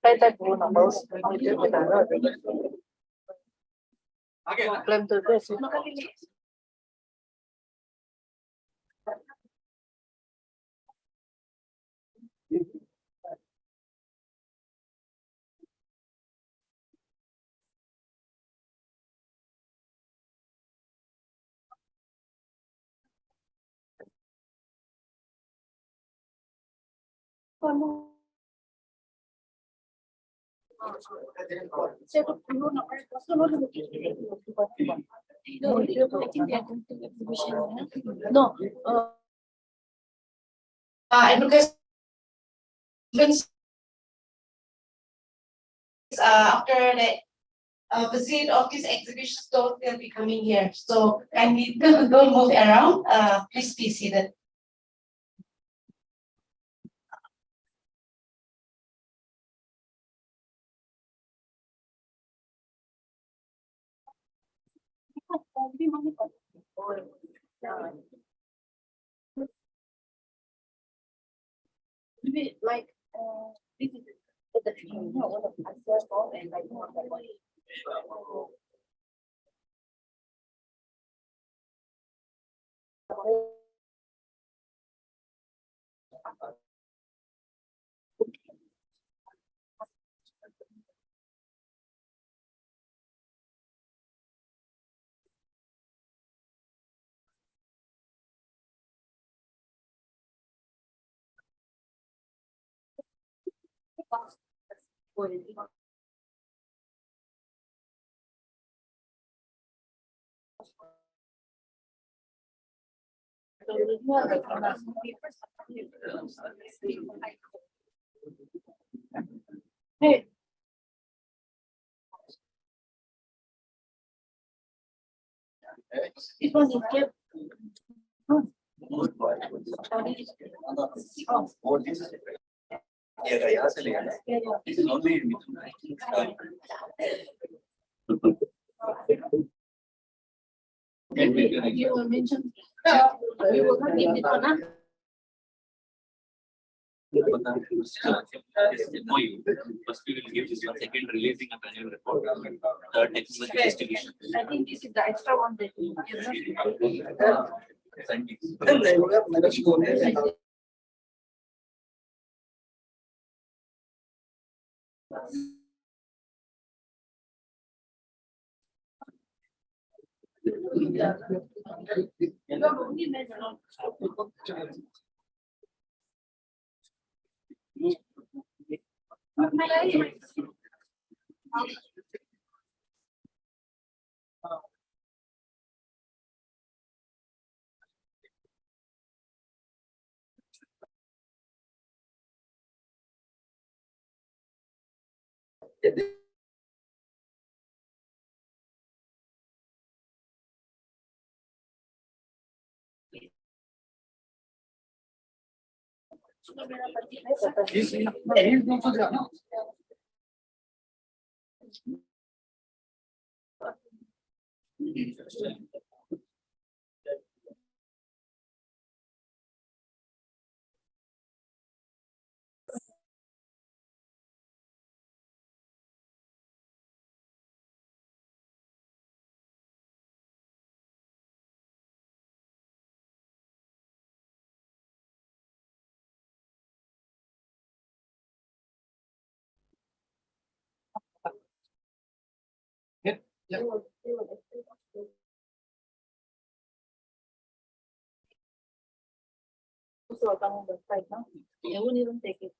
tay tay phụ nó mới cái đó rồi lên từ cái xuống no education after the visit of this exhibition store, they'll be coming here. So kindly don't move around. Please be seated. like this is the and like hey it was in kept you will mention you will not give it on First, we will give this one. Second, releasing a annual report. Third, technology distribution. I think this is the extra one that you so on the side now. You won't even take it.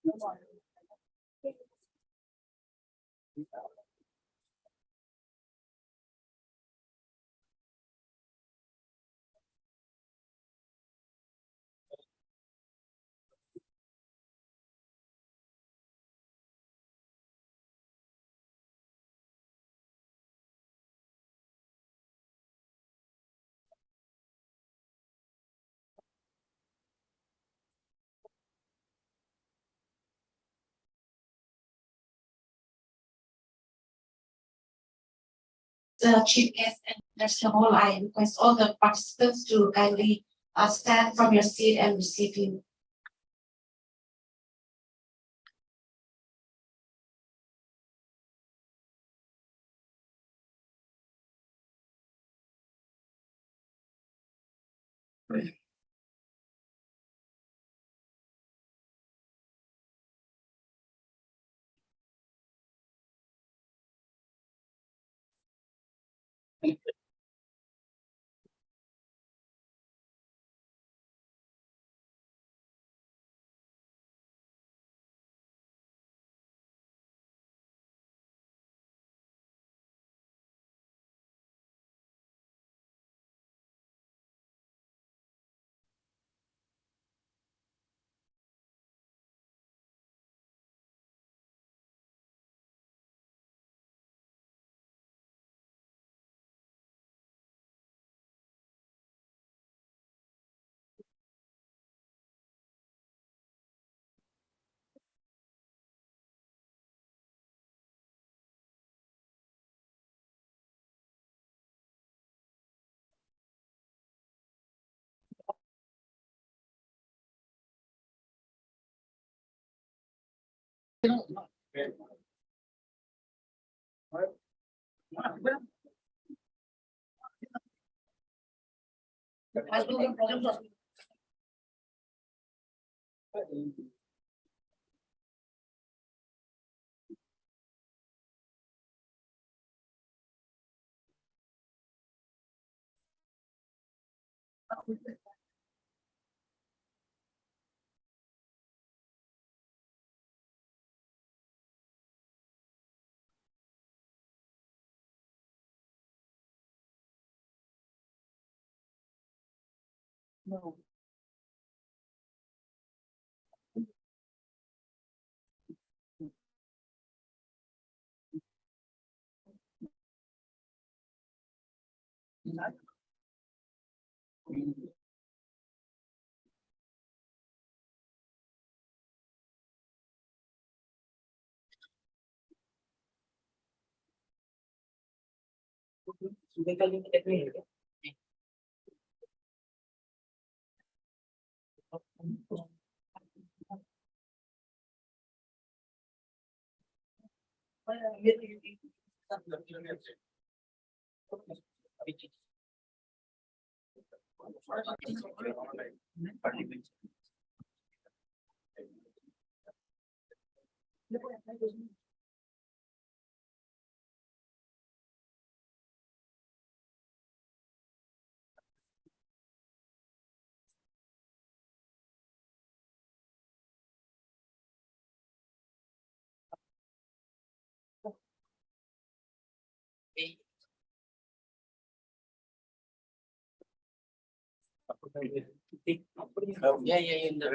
The chief guest and there's the whole I request all the participants to kindly stand from your seat and receive him. No. Yeah, in the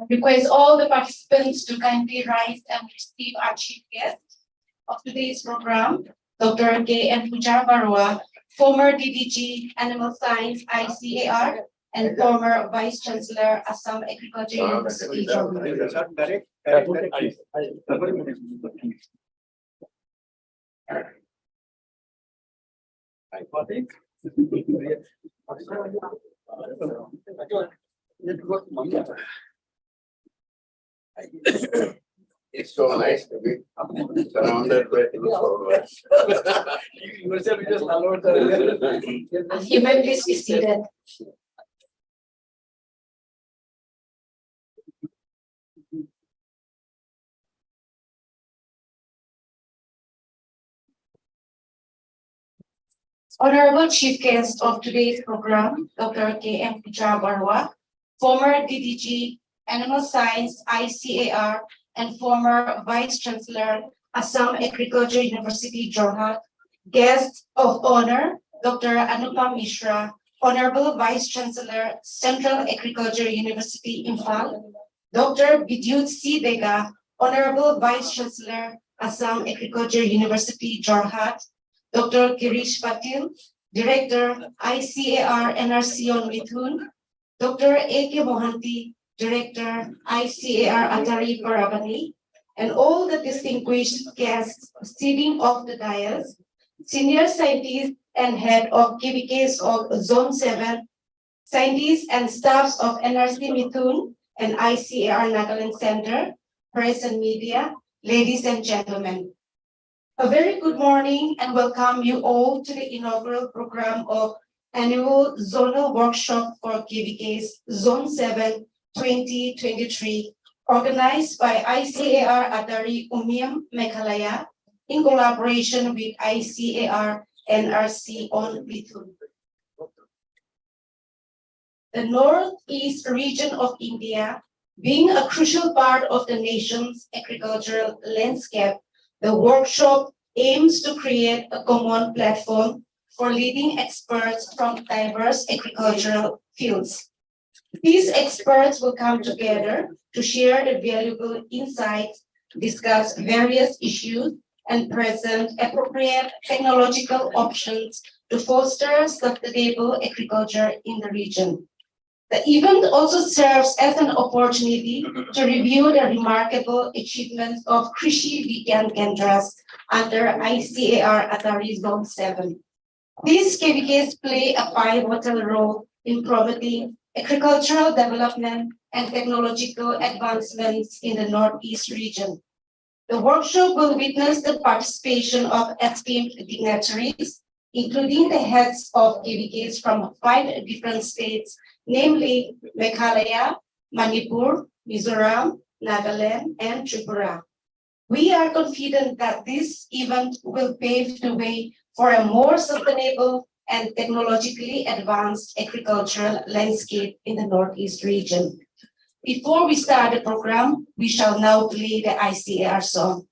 Request all the participants to kindly rise and receive our chief guest of today's program, Dr. K.M. Pujar Barua, former DDG Animal Science ICAR and former Vice Chancellor, Assam Agriculture University. It's so nice to be surrounded by flowers. Yourself, you just allowed the. You may please be seated. Honorable Chief Guest of today's program, Dr. K.M. Pujar Barua, former DDG Animal Science ICAR and former Vice Chancellor, Assam Agriculture University, Jorhat. Guest of honor, Dr. Anupam Mishra, Honorable Vice Chancellor, Central Agriculture University, Imphal. Dr. Vidyut C. Dega, Honorable Vice Chancellor, Assam Agriculture University, Jorhat. Dr. Girish Patil, Director, ICAR NRC on Mithun. Dr. A.K. Mohanty, Director, ICAR-ATARI Parabani, and all the distinguished guests sitting off the dais, senior scientists and head of KVKs of Zone-VII, scientists and staffs of NRC Mithun and ICAR Nagaland Center, press and media, ladies and gentlemen. A very good morning and welcome you all to the inaugural program of Annual Zonal Workshop for KVKs Zone-VII 2023, organized by ICAR-ATARI Umiam Meghalaya in collaboration with ICAR NRC on Mithun. The Northeast region of India, being a crucial part of the nation's agricultural landscape, the workshop aims to create a common platform for leading experts from diverse agricultural fields. These experts will come together to share the valuable insights, discuss various issues, and present appropriate technological options to foster sustainable agriculture in the region. The event also serves as an opportunity to review the remarkable achievements of Krishi Vigyan Kendras under ICAR-ATARI Zone-VII. These KVKs play a pivotal role in promoting agricultural development and technological advancements in the Northeast region. The workshop will witness the participation of esteemed dignitaries, including the heads of KVKs from 5 different states, namely Meghalaya, Manipur, Mizoram, Nagaland, and Tripura. We are confident that this event will pave the way for a more sustainable and technologically advanced agricultural landscape in the Northeast region. Before we start the program, we shall now play the ICAR song.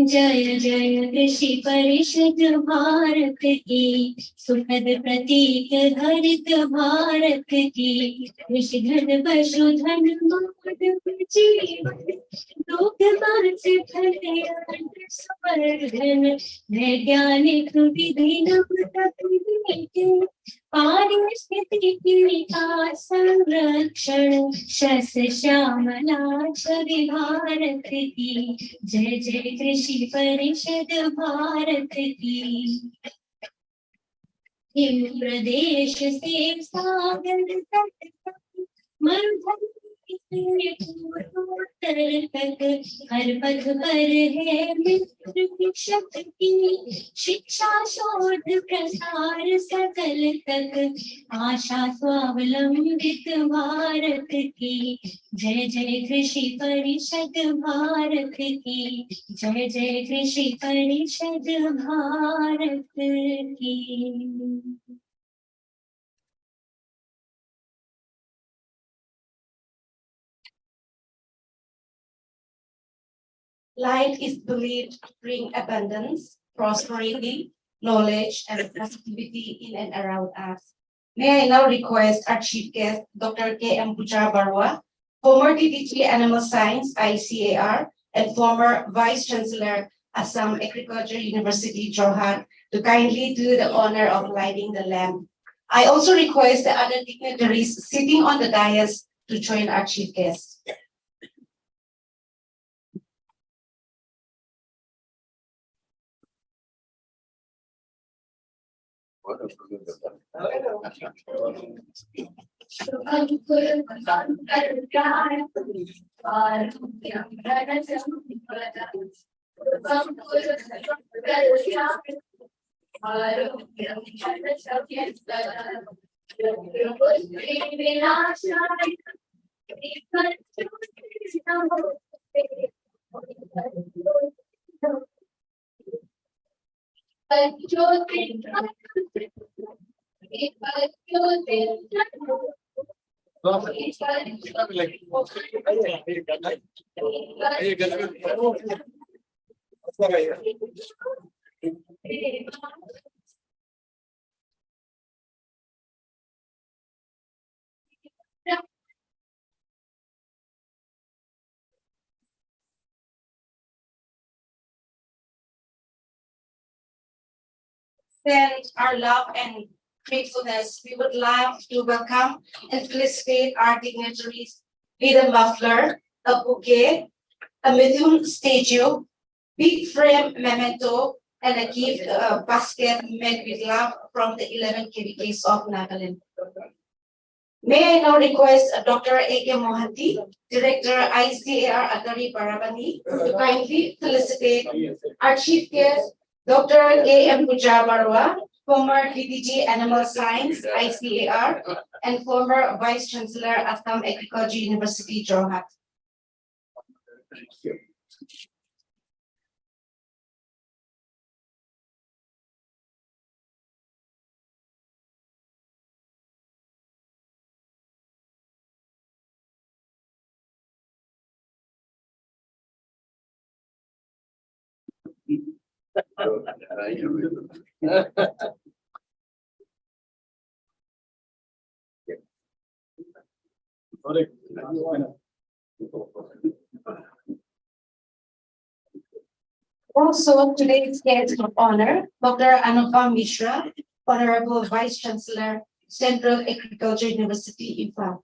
जय जय कृषि परिषद भारत की सुखद प्रतीक हरित भारत की कृषि धन पशुधन मानव जीवन लोक से संवर्धन वैज्ञानिक विधि नव तकनीक पारिस्थितिकी विकास संरक्षण शस्य श्यामला छवि भारत की जय जय कृषि परिषद भारत की हिम प्रदेश से सागर तक मरुभूमि से पूर्वोत्तर तक हर पथ पर है मित्र की शक्ति शिक्षा शोध प्रसार सकल तक आशा स्वावलंबित भारत की जय जय कृषि परिषद भारत की जय जय कृषि परिषद भारत की Light is believed to bring abundance, prosperity, knowledge, and positivity in and around us. May I now request our chief guest, Dr. K.M. Puja Barwa, former DDG Animal Science, ICAR, and former Vice Chancellor, Assam Agriculture University, Jorhat, to kindly do the honor of lighting the lamp. I also request the other dignitaries sitting on the dais to join our chief guest. extend our love and gratefulness, we would like to welcome and felicitate our dignitaries with a muffler, a bouquet, a Mithun statue, big frame memento, and a gift basket made with love from the 11 KKVs of Nagaland. May I now request Dr. A.K. Mohanty, Director ICAR-ATARI Barabani, to kindly felicitate our chief guest, Dr. K.M. Puja Barwa, former DDG Animal Science, ICAR, and former Vice Chancellor, Assam Agriculture University, Jorhat. Also, today's guest of honor, Dr. Anupam Mishra, Honorable Vice Chancellor, Central Agriculture University, Imphal.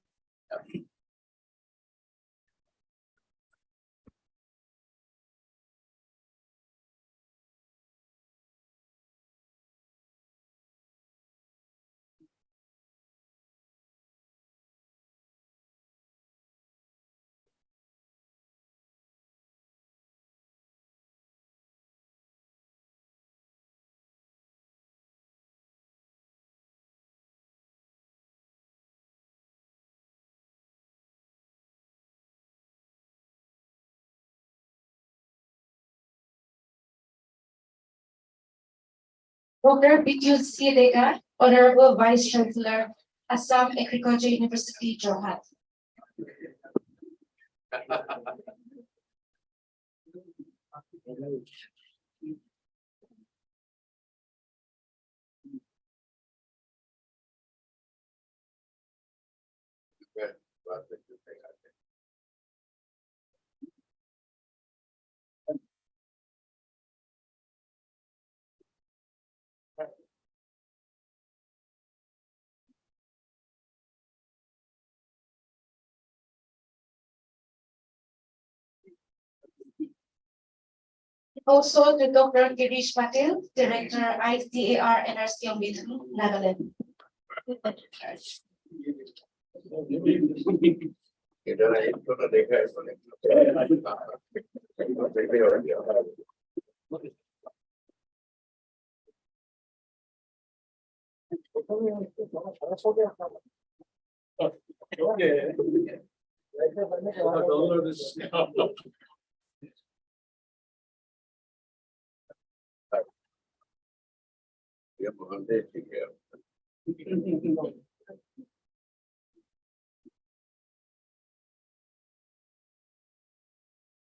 Dr. Bityut C. Dega, Honorable Vice Chancellor, Assam Agriculture University, Jorhat. Also to Dr. Girish Patel, Director, ICAR NRC of Mithun, Nagaland.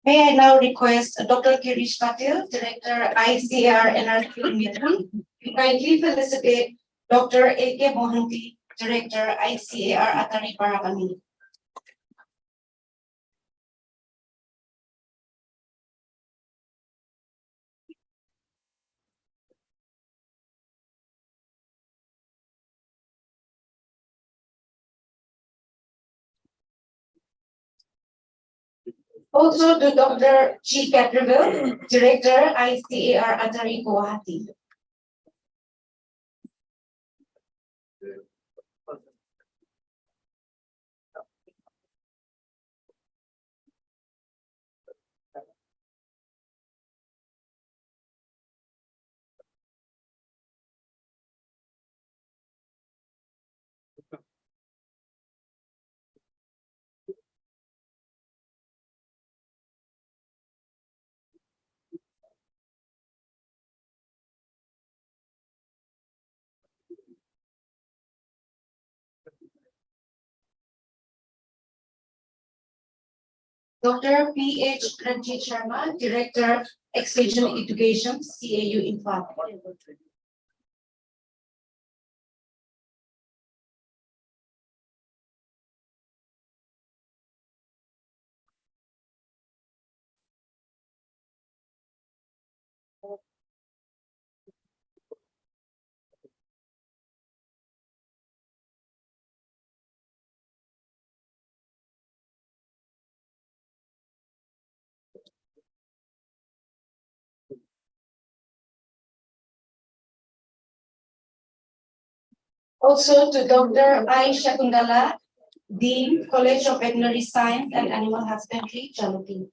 May I now request Dr. Girish Patel, Director, ICAR NRC Mithun, to kindly felicitate Dr. A.K. Mohanty, Director, ICAR-ATARI Barabani. Also to Dr. G. Caterville, Director, ICAR-ATARI Guwahati. Dr. P.H. Ranjit Sharma, Director, Extension Education, CAU Imphal. Also to Dr. I. Shakundala, Dean, College of Veterinary Science and Animal Husbandry, Jalupi.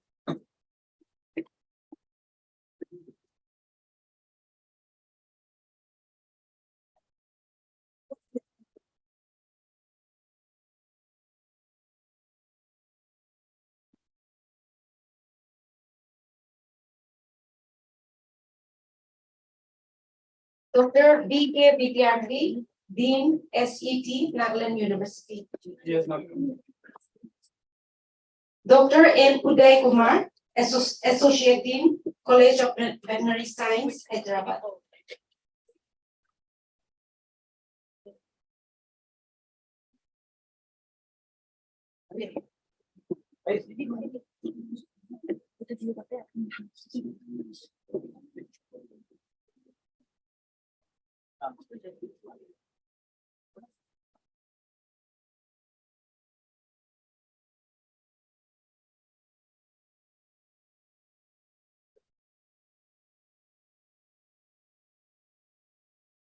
Dr. B.K. Vidyarthi, Dean, SET, Nagaland University. Yes, ma'am. Dr. N. Uday Kumar, Associate Dean, College of Veterinary Science, Hyderabad.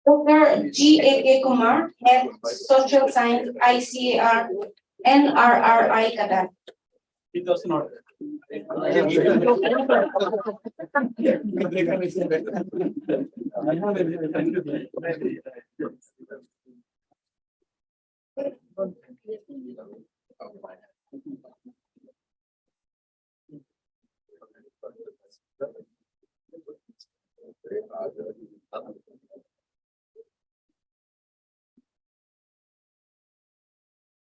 Dr. G.A.K. Kumar, Head Social Science, ICAR, NRRI, Qatar. It does not.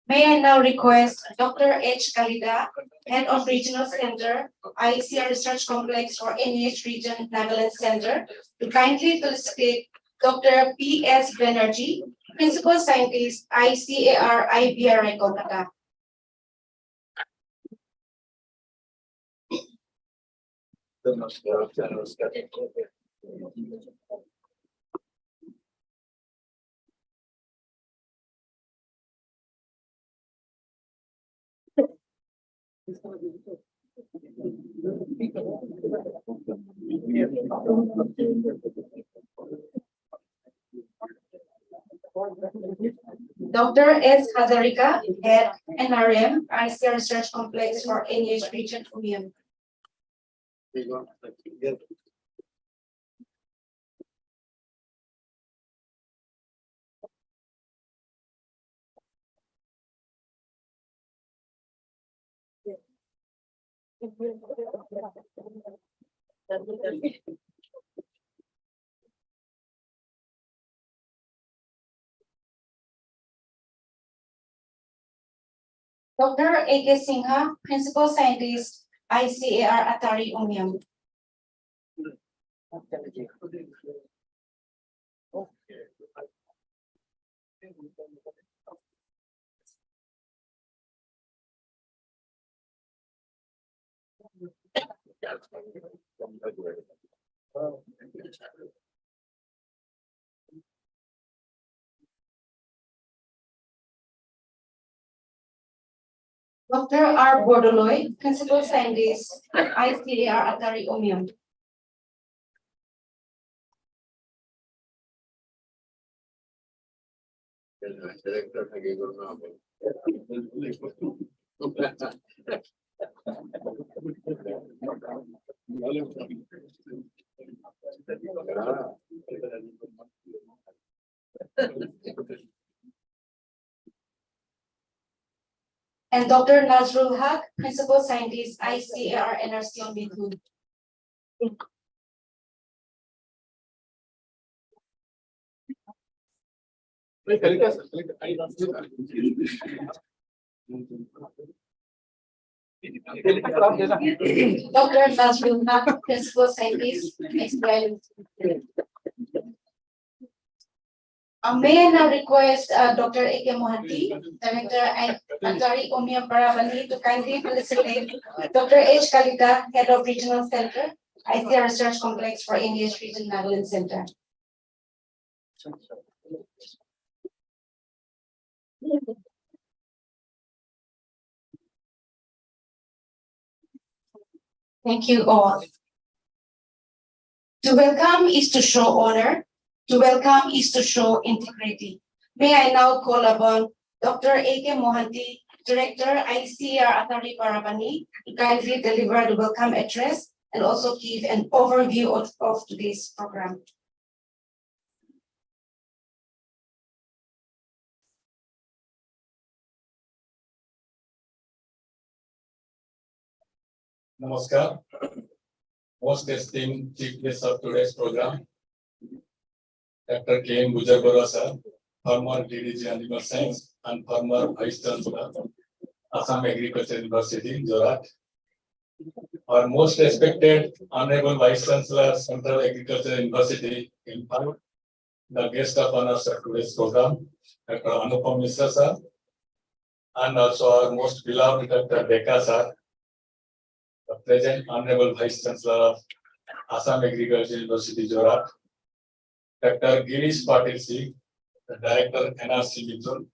May I now request Dr. H. Kalida, Head of Regional Center, ICAR Research Complex for NEH Region, Nagaland Center, to kindly felicitate Dr. P.S. Banerjee, Principal Scientist, ICAR IBRI, Kolkata. Dr. S. Hazarika, Head NRM, ICAR Research Complex for NEH Region, Umiam. Dr. A.K. Singha, Principal Scientist, ICAR-ATARI, Umiam. Dr. R. Bordoloy, Principal Scientist, ICAR-ATARI, Umiam. And Dr. Nazrul Haq, Principal Scientist, ICAR-NRC on Bidhun. Dr. Nazrul Haq, Principal Scientist, Israel. May I now request Dr. A.K. Mohanty, Director at ATARI Umiam Paravali, to kindly felicitate Dr. H. Kalita, Head of Regional Center, ICAR Research Complex for NEH Region, Nagaland Center. Thank you all. To welcome is to show honor. To welcome is to show integrity. May I now call upon Dr. A.K. Mohanty, Director, ICAR-ATARI Parabani, to kindly deliver the welcome address and also give an overview of today's program. Namaskar. Most esteemed chief guest of today's program, Dr. K.M. Gujarabara sir, former DDG Animal Science and former Vice Chancellor, Assam Agriculture University, Jorat. Our most respected Honorable Vice Chancellor, Central Agriculture University, Impal, the guest of honor of today's program, Dr. Anupam Mishra sir, and also our most beloved Dr. Deka sir, the present Honorable Vice Chancellor of Assam Agriculture University, Jorat, Dr. Girish Patil Singh, the Director, NRC Mithun,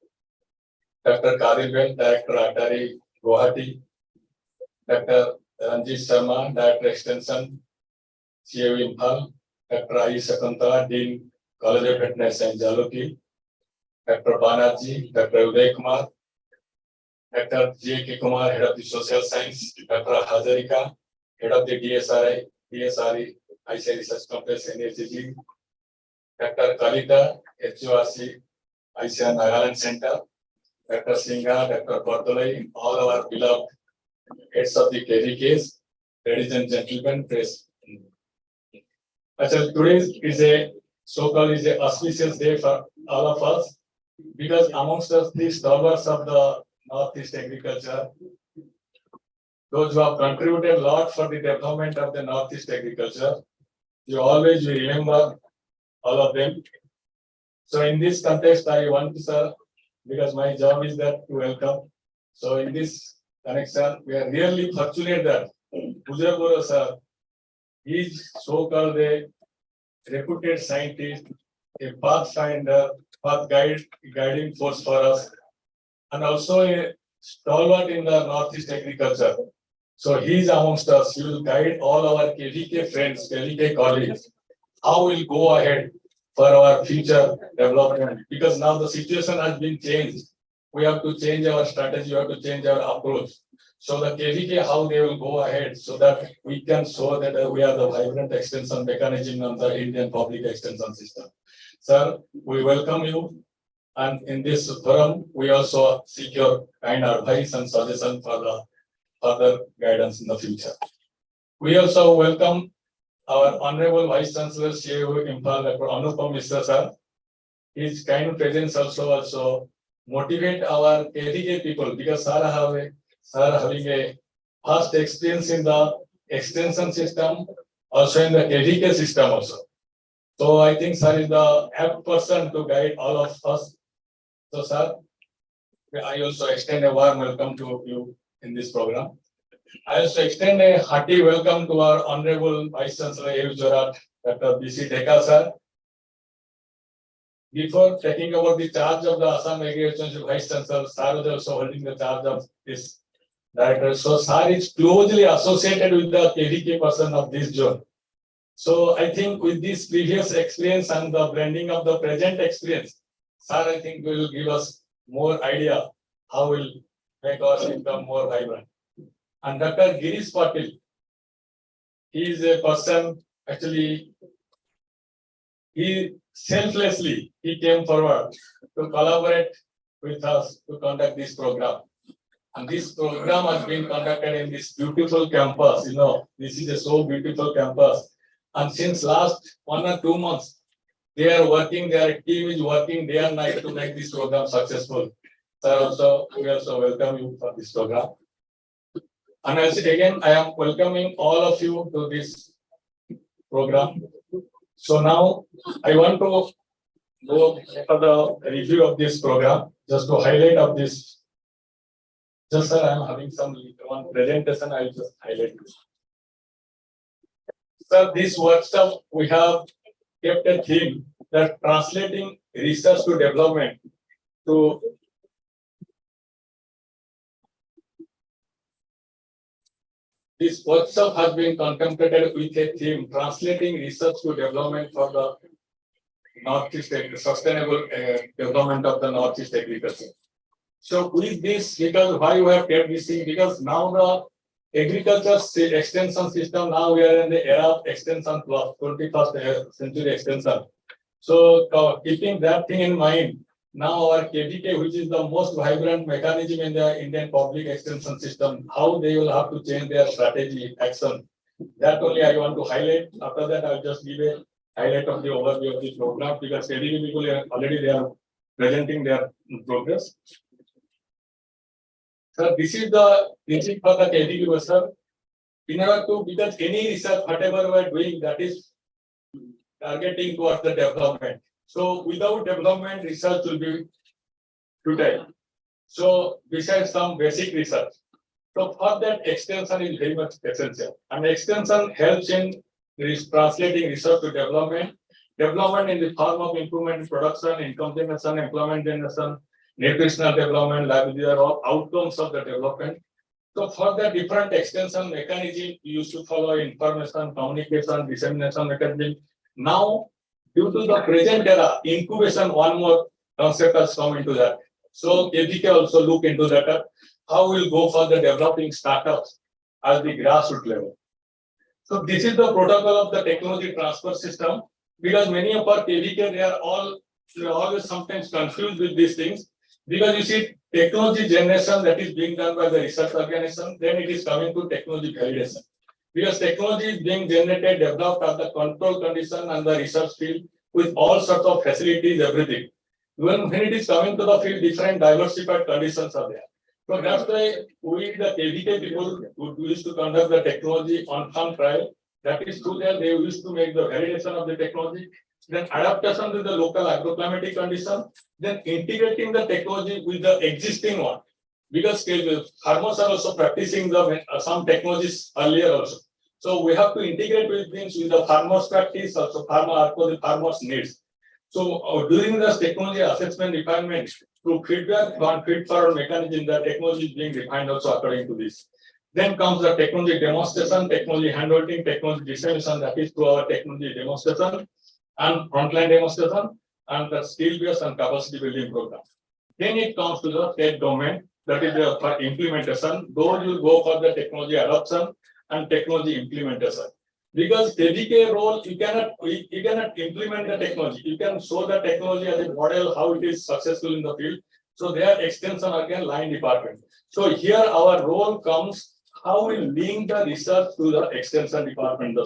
Dr. Kadilbel, Director, ATARI, Guwahati, Dr. Ranjit Sharma, Director, Extension, CAU Imphal, Dr. I. Shakuntala, Dean, College of Veterinary Science, Jaloki, Dr. Banerjee, Dr. Uday Kumar, Dr. J.K. Kumar, Head of the Social Science, Dr. Hazarika, Head of the DSRI, ICAR Research Complex, NACG, Dr. Kalita, HURC, ICAR Nagaland Center, Dr. Singha, Dr. Bartolai, all our beloved heads of the KKVs, ladies and gentlemen, press. Actually, today is a so-called is a auspicious day for all of us because amongst us, the stalwarts of the Northeast agriculture, those who have contributed a lot for the development of the Northeast agriculture, you always will remember all of them. So in this context, I want to, sir, because my job is that to welcome. So in this connection, we are really fortunate that Gujarabara sir is so-called a reputed scientist, a pathfinder, guiding force for us, and also a stalwart in the Northeast agriculture. So he is amongst us. He will guide all our KVK friends, KVK colleagues, how we'll go ahead for our future development. Because now the situation has been changed. We have to change our strategy, we have to change our approach. So the KVK, how they will go ahead so that we can show that we are the vibrant extension mechanism of the Indian public extension system. Sir, we welcome you. And in this forum, we also seek your kind advice and suggestion for the further guidance in the future. We also welcome our Honorable Vice Chancellor, CAU Imphal, Dr. Anupam Mishra sir. His kind presence also motivate our KVK people because sir having a vast experience in the extension system, also in the KVK system also. So I think sir is the apt person to guide all of us. So sir, I also extend a warm welcome to you in this program. I also extend a hearty welcome to our Honorable Vice Chancellor AU Jorat, Dr. B.C. Deka sir. Before taking over the charge of the Assam Agriculture Vice Chancellor, sir was also holding the charge of this director. So sir is closely associated with the KVK person of this zone. So I think with this previous experience and the blending of the present experience, sir, I think will give us more idea how we'll make our system more vibrant. And Dr. Girish Patil, he is a person, actually, he selflessly, he came forward to collaborate with us to conduct this program. And this program has been conducted in this beautiful campus, this is a so beautiful campus. And since last 1 or 2 months, they are working, their team is working day and night to make this program successful. Sir, we also welcome you for this program. And again, I am welcoming all of you to this program. So now I want to go for the review of this program, just to highlight of this. Just sir, I am having one presentation, I will just highlight this. Sir, this workshop, we have kept a theme that translating research to development to this workshop has been contemplated with a theme translating research to development for the Northeast sustainable development of the Northeast agriculture. So with this, because why we have kept this thing, because now the agriculture extension system, now we are in the era of extension plus 21st century extension. So keeping that thing in mind, now our KVK, which is the most vibrant mechanism in the Indian public extension system, how they will have to change their strategy action. That only I want to highlight. After that, I'll just give a highlight of the overview of the program, because KVK people are already they are presenting their progress. So this is for the KVK, sir. In order to, because any research, whatever we are doing, that is targeting towards the development. So without development, research will be futile. So besides some basic research. So for that, extension is very much essential. And extension helps in translating research to development. Development in the form of improvement in production, income generation, employment generation, nutritional development, livelihood are all outcomes of the development. So for the different extension mechanism, you used to follow information, communication, dissemination mechanism. Now, due to the present era, incubation, one more concept has come into that. So KVK also look into that. How we'll go for the developing startups at the grassroots level. So this is the protocol of the technology transfer system, because many of our KVK, they are always sometimes confused with these things, because you see technology generation that is being done by the research organization, then it is coming to technology validation. Because technology is being generated, developed at the control condition and the research field with all sorts of facilities, everything. When it is coming to the field, different diversified conditions are there. So that's why we, the KVK people, who used to conduct the technology on farm trial, that is true that they used to make the validation of the technology, then adaptation to the local agroclimatic condition, then integrating the technology with the existing one. Because farmers are also practicing some technologies earlier also. So we have to integrate with things with the farmers' practice, also the farmers' needs. So during this technology assessment refinement, through feedback on feed-forward mechanism, the technology is being refined also according to this. Then comes the technology demonstration, technology handholding, technology dissemination, that is through our technology demonstration and frontline demonstration, and the skill-based and capacity building program. Then it comes to the state domain, that is for implementation. Those will go for the technology adoption and technology implementation. Because KVK role, you cannot implement the technology. You can show the technology as a model, how it is successful in the field. So their extension again line department. So here our role comes, how we link the research to the extension department.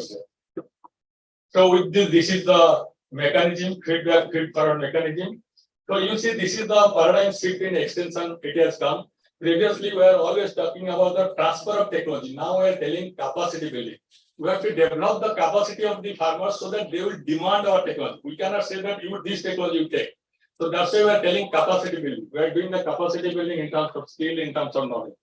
So with this is the mechanism, feedback, feed-forward mechanism. So you see, this is the paradigm shift in extension, it has come. Previously, we were always talking about the transfer of technology. Now we are telling capacity building. We have to develop the capacity of the farmers so that they will demand our technology. We cannot say that this technology you take. So that's why we are telling capacity building. We are doing the capacity building in terms of skill, in terms of knowledge.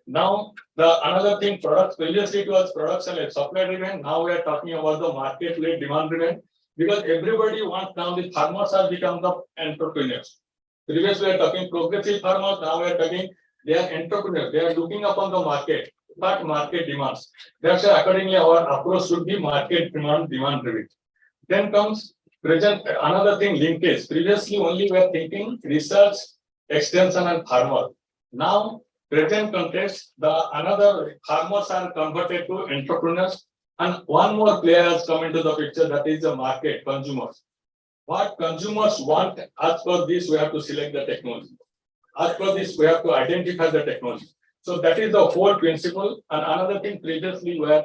Now, another thing, products, previously it was production and supply driven. Now we are talking about the market led, demand driven, because everybody wants, now the farmers have become the entrepreneurs. Previously we are talking progressive farmers, now we are talking they are entrepreneurs. They are looking upon the market, but market demands. That's why accordingly our approach should be market demand driven. Then comes present another thing, linkage. Previously only we are thinking research, extension and farmer. Now present context, another farmers are converted to entrepreneurs, and one more player has come into the picture, that is the market, consumers. What consumers want, as per this we have to select the technology. As per this, we have to identify the technology. So that is the whole principle. And another thing, previously we were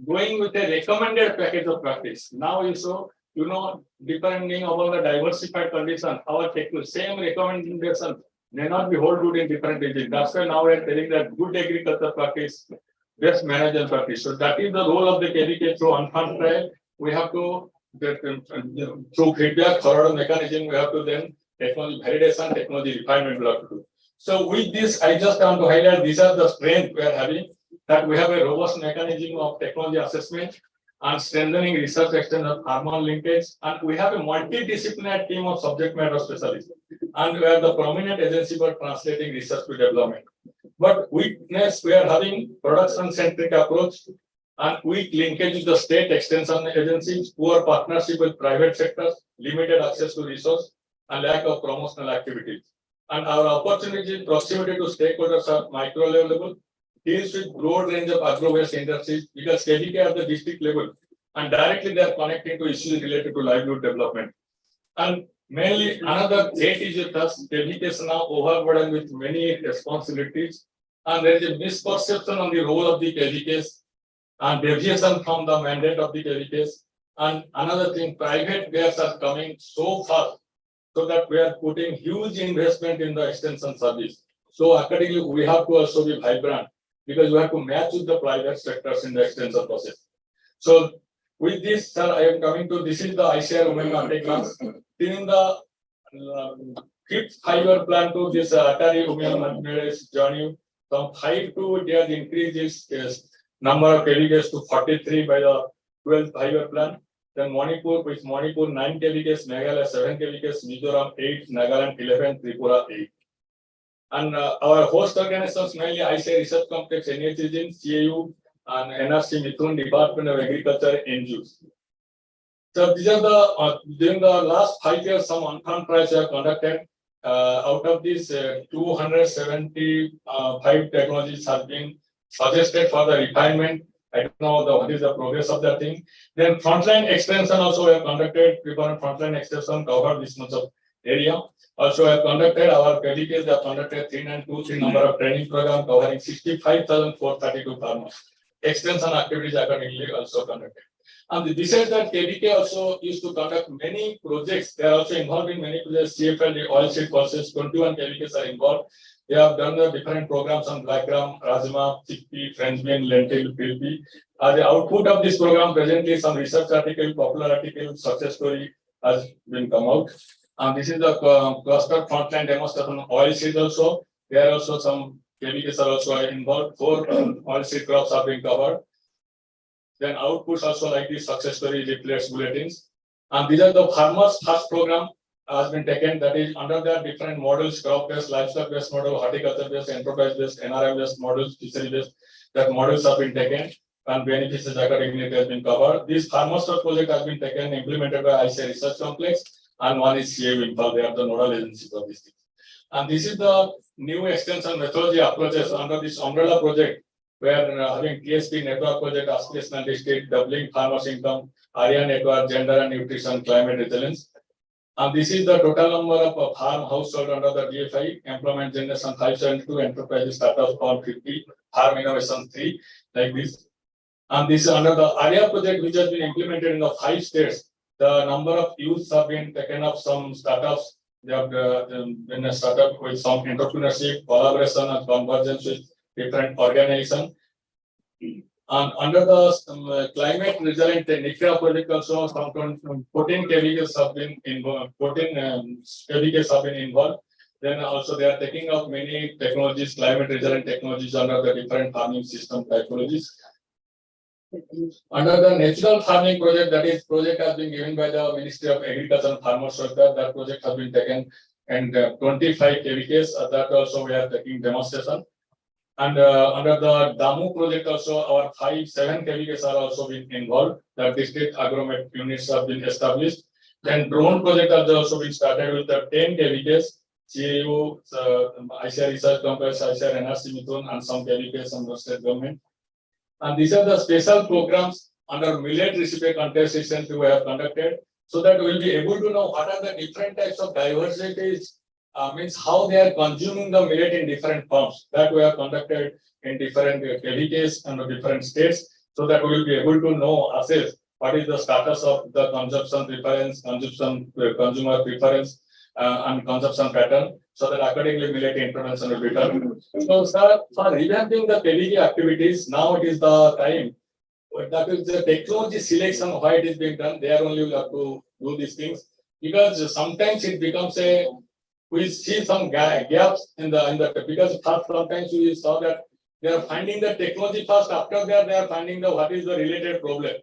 going with a recommended package of practice. Now you so depending upon the diversified condition, our same recommendation may not be hold good in different regions. That's why now we are telling that good agriculture practice, best management practice. So that is the role of the KVK through on-farm trial. We have to through feedback, forward mechanism, we have to then technology validation, technology refinement we have to do. So with this, I just want to highlight these are the strengths we are having, that we have a robust mechanism of technology assessment and strengthening research extension, hormone linkage, and we have a multidisciplinary team of subject matter specialists, and we are the prominent agency for translating research to development. But weakness, we are having production-centric approach, and weak linkage with the state extension agencies, poor partnership with private sectors, limited access to resource, and lack of promotional activities. And our opportunity proximity to stakeholders are micro level, deals with broad range of agro-based industries because KVK at the district level, and directly they are connecting to issues related to livelihood development. And mainly another eight is with us, KVK is now overburdened with many responsibilities, and there is a misperception on the role of the KVKs and deviation from the mandate of the KVKs. And another thing, private players are coming so fast, so that we are putting huge investment in the extension service. So accordingly, we have to also be vibrant because we have to match with the private sectors in the extension process. So with this, sir, I am coming to, this is the ICAR-Umiam update class. In the fifth 5-year plan to this ATARI Umiam journey, from 5 to they have increased its number of KVKs to 43 by the 12th 5-year plan. Then Manipur, with Manipur 9 KVKs, Meghalaya 7 KVKs, Mizoram 8, Nagaland 11, Tripura 8. And our host organizations, mainly ICAR Research Complex, NHG, CAU, and NRC Mithun, Department of Agriculture, NGOs. So these are the, during the last 5 years, some on-farm trials are conducted. Out of these, 275 technologies have been suggested for the refinement. I don't know what is the progress of that thing. Then frontline extension also we have conducted. Different frontline extension covered this much of area. Also, I have conducted our KVKs. They have conducted 3 number of training program covering 65,432 farmers. Extension activities accordingly also conducted. And besides that, KVK also used to conduct many projects. They are also involved in many projects. CFL, oilseed pulses, 21 KVKs are involved. They have done the different programs on black gram, rajma, chickpea, French bean, lentil, field pea. The output of this program presently some research article, popular article, success story has been come out. And this is the cluster frontline demonstration oilseed also. There are also some KVKs are also involved. 4 oilseed crops are being covered. Then outputs also like this success story leaflets, bulletins. And these are the farmers first program has been taken, that is under the different models, crop-based, livestock-based model, horticulture-based, enterprise-based, NRI-based models, fishery-based, that models have been taken and beneficiaries accordingly has been covered. This farmers first project has been taken, implemented by ICAR Research Complex, and one is CAU involved. They are the nodal agencies of these things. And this is the new extension methodology approaches under this umbrella project, where having TSP network project, aspirational district, doubling farmers' income, area network, gender and nutrition, climate resilience. And this is the total number of farm household under the DFI, employment generation 572, enterprise startups 150, farm innovation 3, like this. And this is under the area project, which has been implemented in the 5 states. The number of youths have been taken up, some startups. They have been a startup with some entrepreneurship, collaboration, and convergence with different organizations. And under the climate resilient NICRA project also, some 14 KVKs have been involved. 14 KVKs have been involved. Then also they are taking up many technologies, climate resilient technologies under the different farming system typologies. Under the natural farming project, that is project has been given by the Ministry of Agriculture and Farmers Welfare. That project has been taken, and 25 KVKs. That also we are taking demonstration. And under the DAMU project also, our 7 KVKs are also been involved. The district agromet units have been established. Then drone project has also been started with the 10 KVKs. CAU, ICAR Research Complex, ICAR NRC Mithun, and some KVKs under state government. And these are the special programs under millet recipe contest recently we have conducted, so that we will be able to know what are the different types of diversities. Means how they are consuming the millet in different forms, that we have conducted in different KVKs and different states, so that we will be able to know, assess what is the status of the consumption preference, consumer preference, and consumption pattern, so that accordingly millet intervention will be done. So, sir, for revamping the KVK activities, now it is the time. That is the technology selection, why it is being done. There only will have to do these things, because sometimes it becomes a, we see some gaps in the because first sometimes we saw that they are finding the technology first. After that, they are finding the what is the related problem.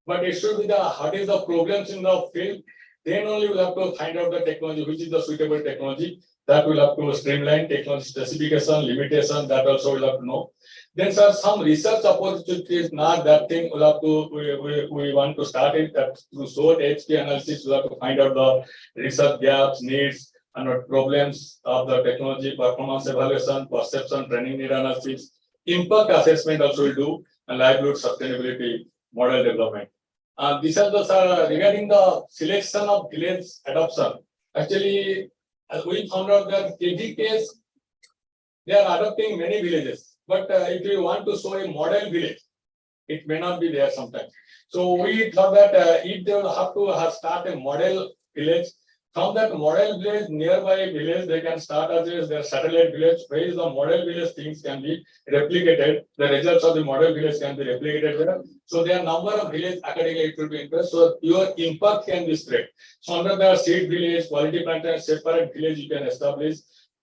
But it should be the what is the problems in the field. Then only we have to find out the technology, which is the suitable technology. That will have to streamline technology specification, limitation, that also will have to know. Then sir, some research opportunities, not that thing, we'll have to, we want to start it that through SWOT HP analysis, we'll have to find out the research gaps, needs, and what problems of the technology, performance evaluation, perception, training need analysis, impact assessment also will do, and livelihood sustainability model development. These are the regarding the selection of village adoption. Actually, as we found out that KVKs, they are adopting many villages, but if you want to show a model village, it may not be there sometimes. So we thought that if they will have to start a model village, from that model village, nearby village, they can start as their satellite village, where the model village things can be replicated. The results of the model village can be replicated there. So there are number of village accordingly it will be interest. So your impact can be spread. So under the seed village, quality plantation, separate village you can establish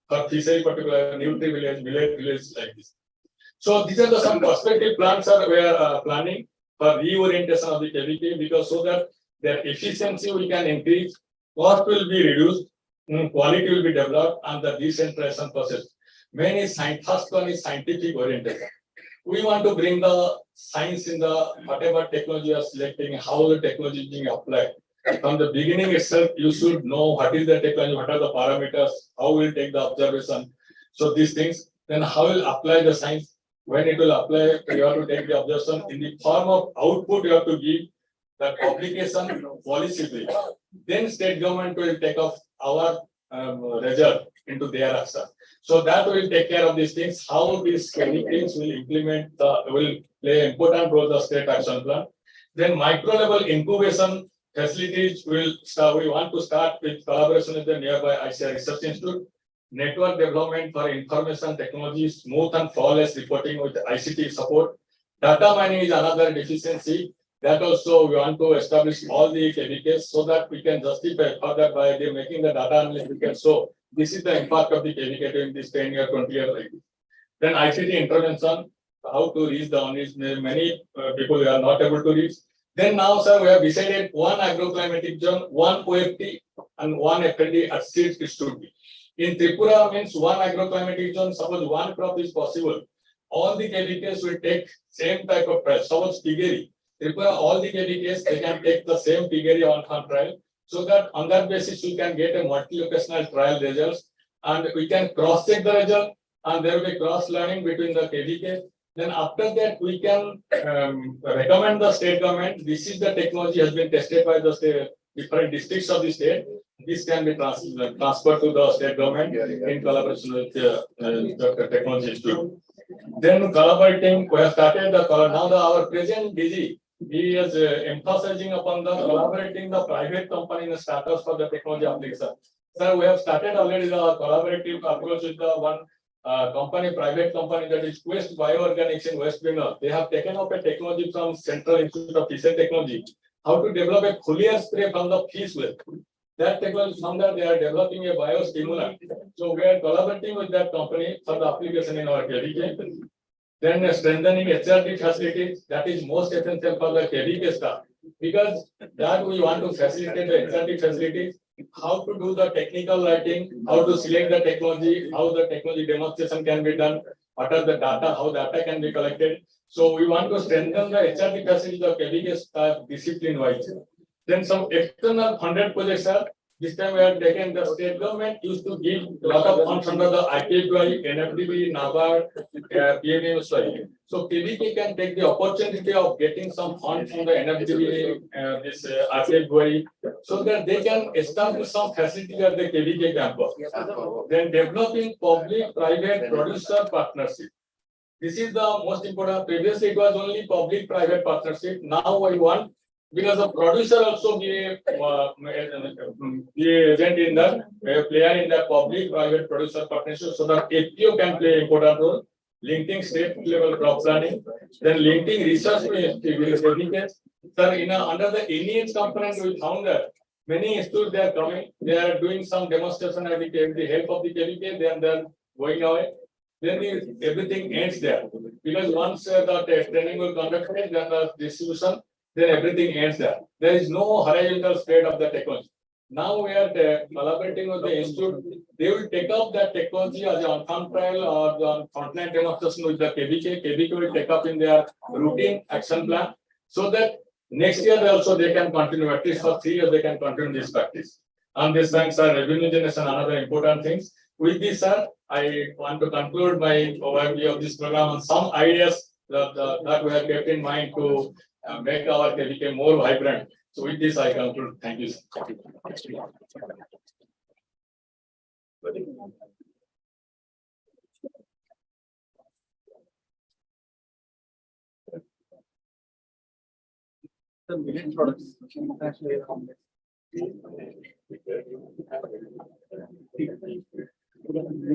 for fishery particular nutri village like this. So these are the some prospective plans are we are planning for reorientation of the KVK because so that their efficiency we can increase. Cost will be reduced, quality will be developed, and the decentralization process. First one is scientific orientation. We want to bring the science in the whatever technology you are selecting, how the technology is being applied. From the beginning itself, you should know what is the technology, what are the parameters, how will take the observation. So these things, then how will apply the science. When it will apply, you have to take the observation in the form of output. You have to give the publication policy. Then state government will take off our result into their action. So that will take care of these things. How these things will implement will play important role in the state action plan. Then micro level incubation facilities will start. We want to start with collaboration with the nearby ICAR Research Institute. Network development for information technology, smooth and flawless reporting with ICT support. Data mining is another deficiency. That also we want to establish all the KVKs so that we can justify further by making the data analysis. So this is the impact of the KVK during this 10-year, 20-year like this. Then ICT intervention, how to reach the unreached. Many people are not able to reach. Then now, sir, we have decided one agroclimatic zone, one OFT, and one FLD at seeds it should be. In Tripura means one agroclimatic zone. Suppose one crop is possible, all the KVKs will take same type of price. Suppose piggery. Tripura, all the KVKs, they can take the same piggery on trial, so that on that basis we can get a multi-locational trial results, and we can cross-check the result, and there will be cross-learning between the KVK. Then after that, we can recommend the state government. This is the technology has been tested by the state, different districts of the state. This can be transferred to the state government in collaboration with the technology institute. Then collaborating, we have started the now our present DG. He is emphasizing upon the collaborating the private company and startups for the technology application. Sir, we have started already the collaborative approach with the one private company that is Quest Bioorganics in West Bengal. They have taken up a technology from Central Institute of Fishery Technology, how to develop a foliar spray from the fish well. That technology from that they are developing a biostimulant. So we are collaborating with that company for the application in our KVK. Then strengthening HRD facilities, that is most essential for the KVK staff, because that we want to facilitate the HRD facilities, how to do the technical writing, how to select the technology, how the technology demonstration can be done, what are the data, how data can be collected. So we want to strengthen the HRD facilities of KVK staff discipline-wise. Then some external funded projects are. This time we have taken the state government used to give a lot of funds under the ICAR-ATARI, NFDB, NABARD, PMUSY. So KVK can take the opportunity of getting some funds from the NFDB, this ICAR-ATARI, so that they can establish some facility at the KVK campus. Then developing public-private producer partnership. This is the most important. Previously it was only public-private partnership. Now we want, because the producer also be a agent in the player in the public-private producer partnership, so that APO can play important role. Linking state-level crop planning, then linking research with KVK. Sir, under the NEH component, we found that many institutes they are coming, they are doing some demonstration with the help of the KVK, then they are going away. Then everything ends there, because once the training will conduct, then the distribution. Then everything ends there. There is no horizontal spread of the technology. Now we are collaborating with the institute. They will take up that technology as an on-farm trial or the frontline demonstration with the KVK. KVK will take up in their routine action plan so that next year also they can continue, at least for 3 years they can continue this practice. And this banks are revenue generation, another important things. With this, sir, I want to conclude my overview of this program and some ideas that we have kept in mind to make our KVK more vibrant. So with this, I conclude. Thank you, sir. The millet products.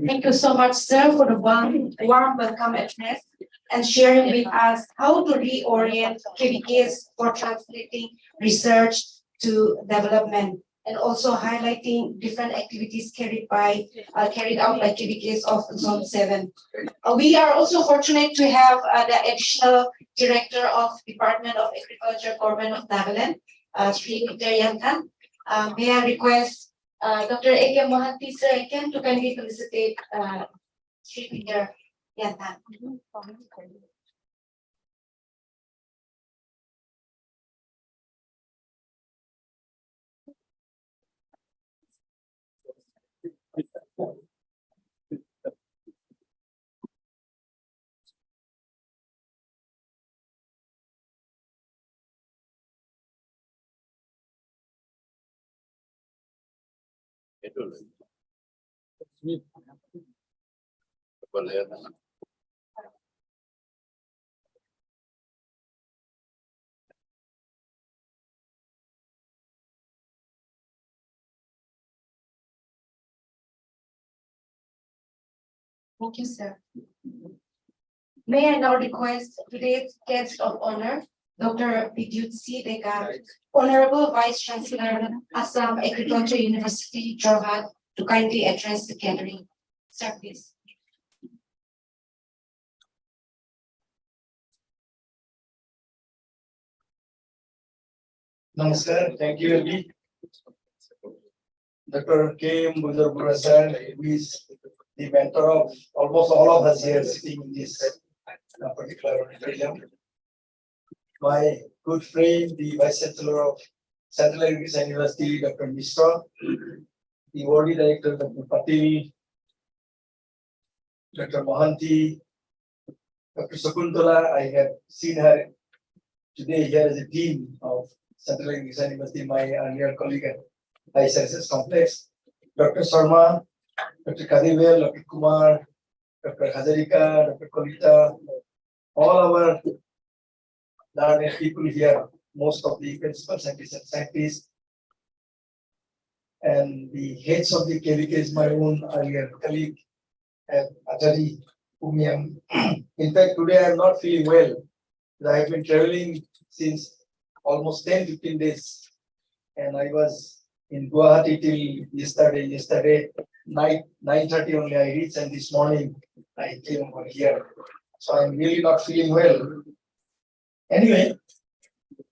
Thank you so much, sir, for the warm welcome address and sharing with us how to reorient KVKs for translating research to development, and also highlighting different activities carried out by KVKs of Zone-VII. We are also fortunate to have the additional director of Department of Agriculture, Government of Nagaland, Sri Peter Yantan. May I request Dr. Eke Mohanty, sir, again to kindly felicitate Sri Peter Yantan. Thank you, sir. May I now request today's guest of honor, Dr. Vidyutsi Deka, Honorable Vice Chancellor, Assam Agriculture University, Jorhat, to kindly address the gathering. Sir, please. Namaskar, thank you, LB. Dr. K. Mudarbura sir, who is the mentor of almost all of us here sitting in this particular auditorium. My good friend, the Vice Chancellor of Central Agricultural University, Dr. Mishra, the Wadi Director, Dr. Patil, Dr. Mohanty, Dr. Sakuntala. I have seen her today here as a dean of Central Agricultural University, my earlier colleague at High Sciences Complex, Dr. Sharma, Dr. Kadivel, Dr. Kumar, Dr. Hazarika, Dr. Kolita, all our learned people here, most of the principal scientists and scientists, and the heads of the KVKs, my own earlier colleague at ATARI, Umiam. In fact, today I am not feeling well. I have been traveling since almost 10-15 days, and I was in Guwahati till yesterday night, 9:30 only I reached, and this morning I came over here. So I'm really not feeling well. Anyway,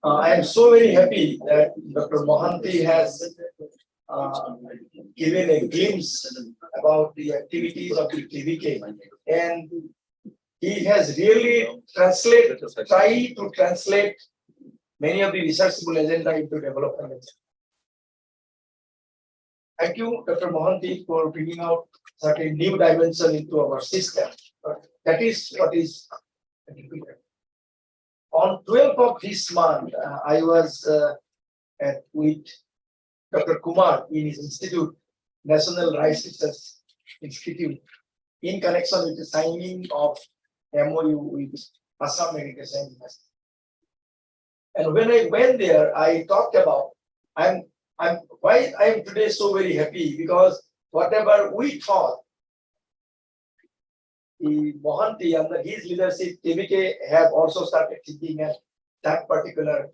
I am so very happy that Dr. Mohanty has given a glimpse about the activities of the KVK, and he has really tried to translate many of the researchable agenda into development. Thank you, Dr. Mohanty, for bringing out certain new dimension into our system. That is what is on 12th of this month. I was with Dr. Kumar in his institute, National Rice Research Institute, in connection with the signing of MOU with Assam Agricultural University. And when I went there, I talked about why I am today so very happy, because whatever we thought, the Mohanty under his leadership, KVK have also started thinking at that particular,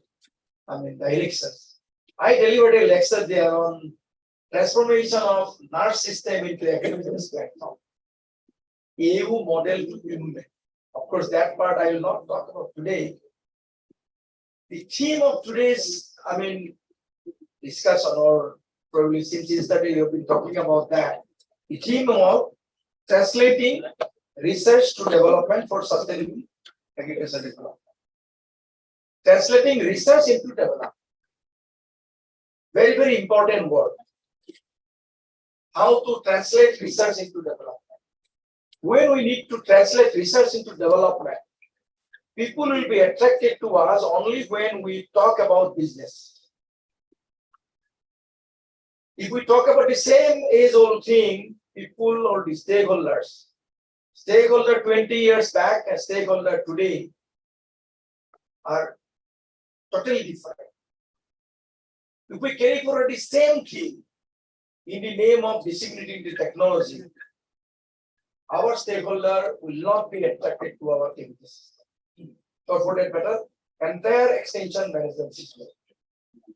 directions. I delivered a lecture there on transformation of nerve system into academic platform. EU model to implement. Of course, that part I will not talk about today. The theme of today's, discussion or probably since yesterday you have been talking about that. The theme of translating research to development for sustainable agricultural development. Translating research into development. Very, very important word. How to translate research into development. When we need to translate research into development, people will be attracted to us only when we talk about business. If we talk about the same age-old thing, people or the stakeholder 20 years back and stakeholder today are totally different. If we carry forward the same thing in the name of disseminating the technology, our stakeholder will not be attracted to our activities. Or for that matter, entire extension management system.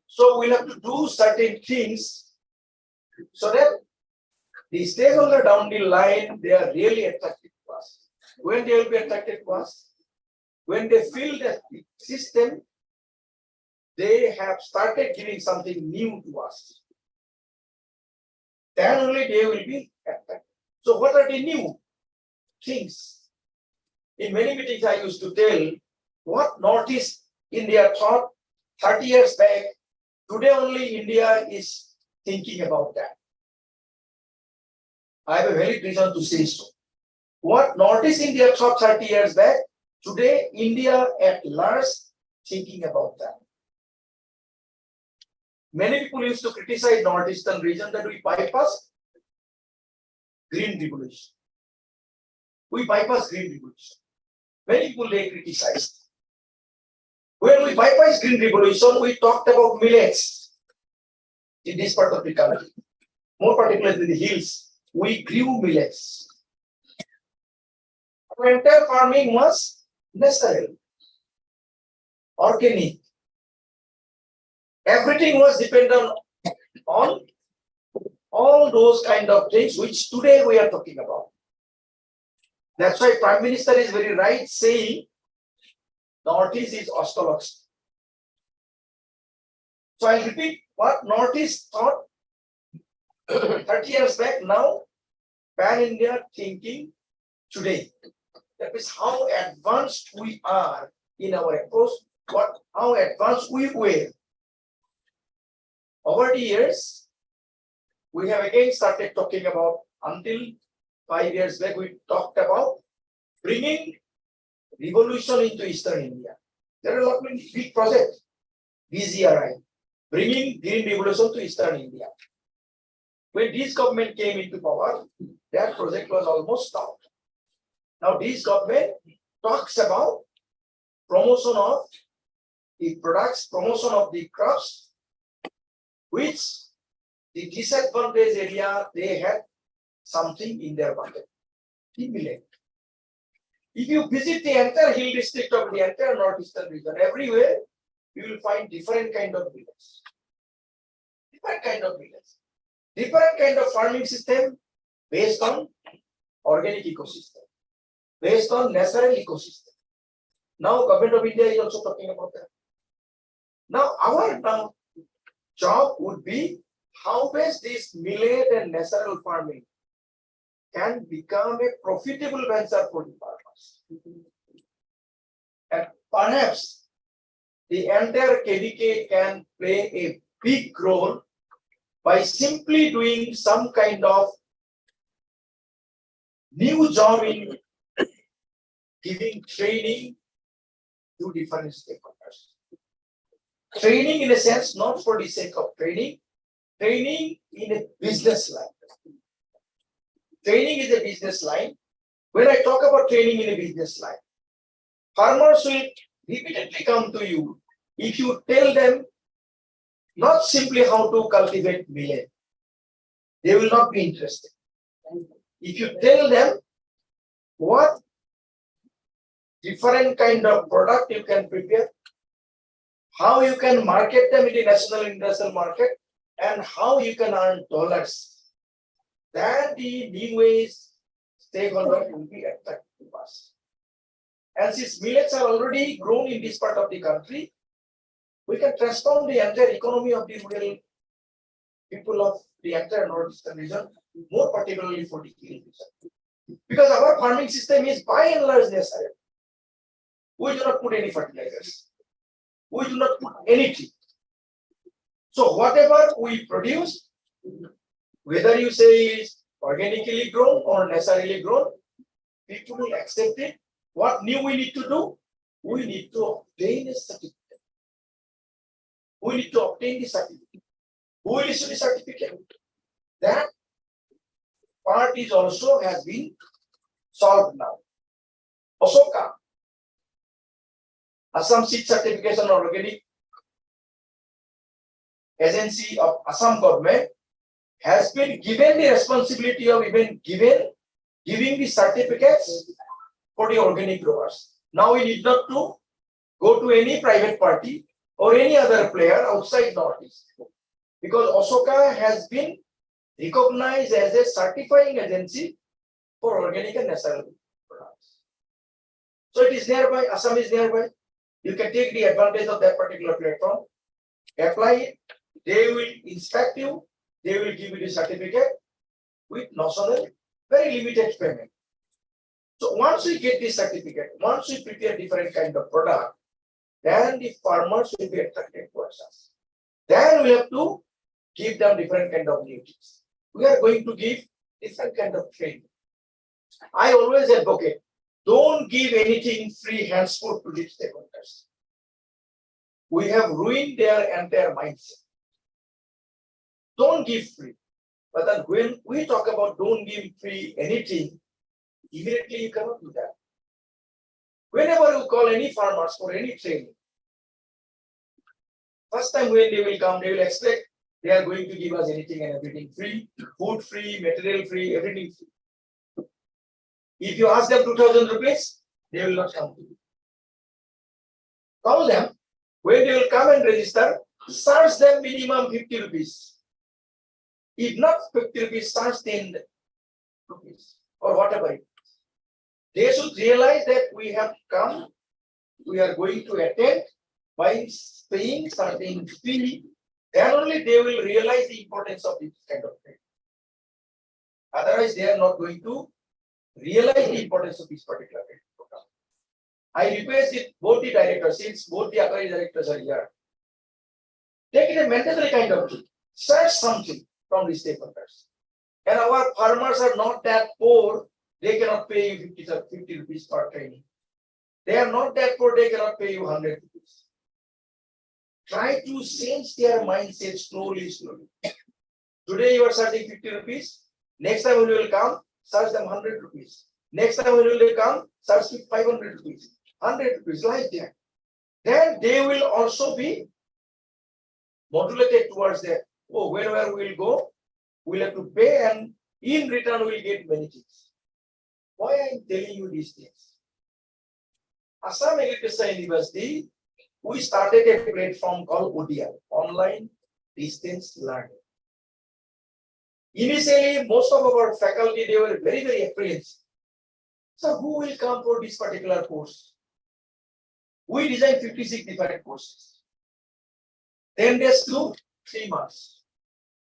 So we'll have to do certain things so that the stakeholder down the line, they are really attracted to us. When they will be attracted to us? When they feel that the system, they have started giving something new to us. Then only they will be attracted. So what are the new things? In many meetings I used to tell what Northeast India thought 30 years back. Today only India is thinking about that. I have a valid reason to say so. What Northeast India thought 30 years back, today India at large thinking about that. Many people used to criticize Northeastern region that we bypass green revolution. We bypass green revolution. Many people they criticized. When we bypass green revolution, we talked about millets in this part of the country, more particularly in the hills. We grew millets. Our entire farming was natural, organic. Everything was dependent on all those kind of things which today we are talking about. That's why Prime Minister is very right saying Northeast is orthodox. So I'll repeat what Northeast thought 30 years back, now pan-India thinking today. That is how advanced we are in our approach, how advanced we were. Over the years, we have again started talking about, until 5 years back, we talked about bringing revolution into Eastern India. There are a lot of big projects, BGRI, bringing green revolution to Eastern India. When this government came into power, that project was almost stopped. Now this government talks about promotion of the products, promotion of the crops, which the disadvantaged area, they had something in their bucket, the millet. If you visit the entire hill district of the entire northeastern region, everywhere you will find different kind of millets. Different kind of millets. Different kind of farming system based on organic ecosystem, based on natural ecosystem. Now Government of India is also talking about that. Now our job would be how best this millet and natural farming can become a profitable venture for the farmers. And perhaps the entire KVK can play a big role by simply doing some kind of new job in giving training to different stakeholders. Training in a sense, not for the sake of training, training in a business line. Training is a business line. When I talk about training in a business line, farmers will repeatedly come to you if you tell them not simply how to cultivate millet. They will not be interested. If you tell them what different kind of product you can prepare, how you can market them in the national and international market, and how you can earn dollars, then the new ways stakeholders will be attracted to us. And since millets are already grown in this part of the country, we can transform the entire economy of the rural people of the entire northeastern region, more particularly for the hill region. Because our farming system is by and large necessary. We do not put any fertilizers. We do not put anything. So whatever we produce, whether you say is organically grown or necessarily grown, people will accept it. What new we need to do? We need to obtain a certificate. We need to obtain the certificate. Who will issue the certificate? That part is also has been solved now. Osoka, Assam Seed Certification Organic Agency of Assam government, has been given the responsibility of even giving the certificates for the organic growers. Now we need not to go to any private party or any other player outside Northeast, because Osoka has been recognized as a certifying agency for organic and natural products. So it is nearby, Assam is nearby. You can take the advantage of that particular platform, apply it, they will inspect you, they will give you the certificate with notional, very limited payment. So once we get this certificate, once we prepare different kind of product, then the farmers will be attracted towards us. Then we have to give them different kind of duties. We are going to give different kind of training. I always advocate, don't give anything free henceforth to the stakeholders. We have ruined their entire mindset. Don't give free. But then when we talk about don't give free anything, immediately you cannot do that. Whenever you call any farmers for any training, first time when they will come, they will expect they are going to give us anything and everything free, food free, material free, everything free. If you ask them 2,000 rupees, they will not come to you. Call them, when they will come and register, charge them minimum 50 rupees. If not 50 rupees, charge 10 rupees or whatever it is. They should realize that we have come, we are going to attend by paying certain fee, then only they will realize the importance of this kind of thing. Otherwise, they are not going to realize the importance of this particular program. I request it both the directors, since both the ICAR-ATARI directors are here, take it a mandatory kind of thing, search something from the stakeholders. And our farmers are not that poor, they cannot pay you 50 rupees per training. They are not that poor, they cannot pay you 100 rupees. Try to change their mindset slowly. Today you are charging 50 rupees. Next time when you will come, charge them 100 rupees. Next time when you will come, charge 500 rupees, 100 rupees, like that. Then they will also be modulated towards that. Oh, wherever we will go, we will have to pay, and in return we will get many things. Why I am telling you these things? Assam Agricultural University, we started a platform called ODL, Online Distance Learning. Initially, most of our faculty, they were very, very apprehensive. So who will come for this particular course? We designed 56 different courses. 10 days to 3 months.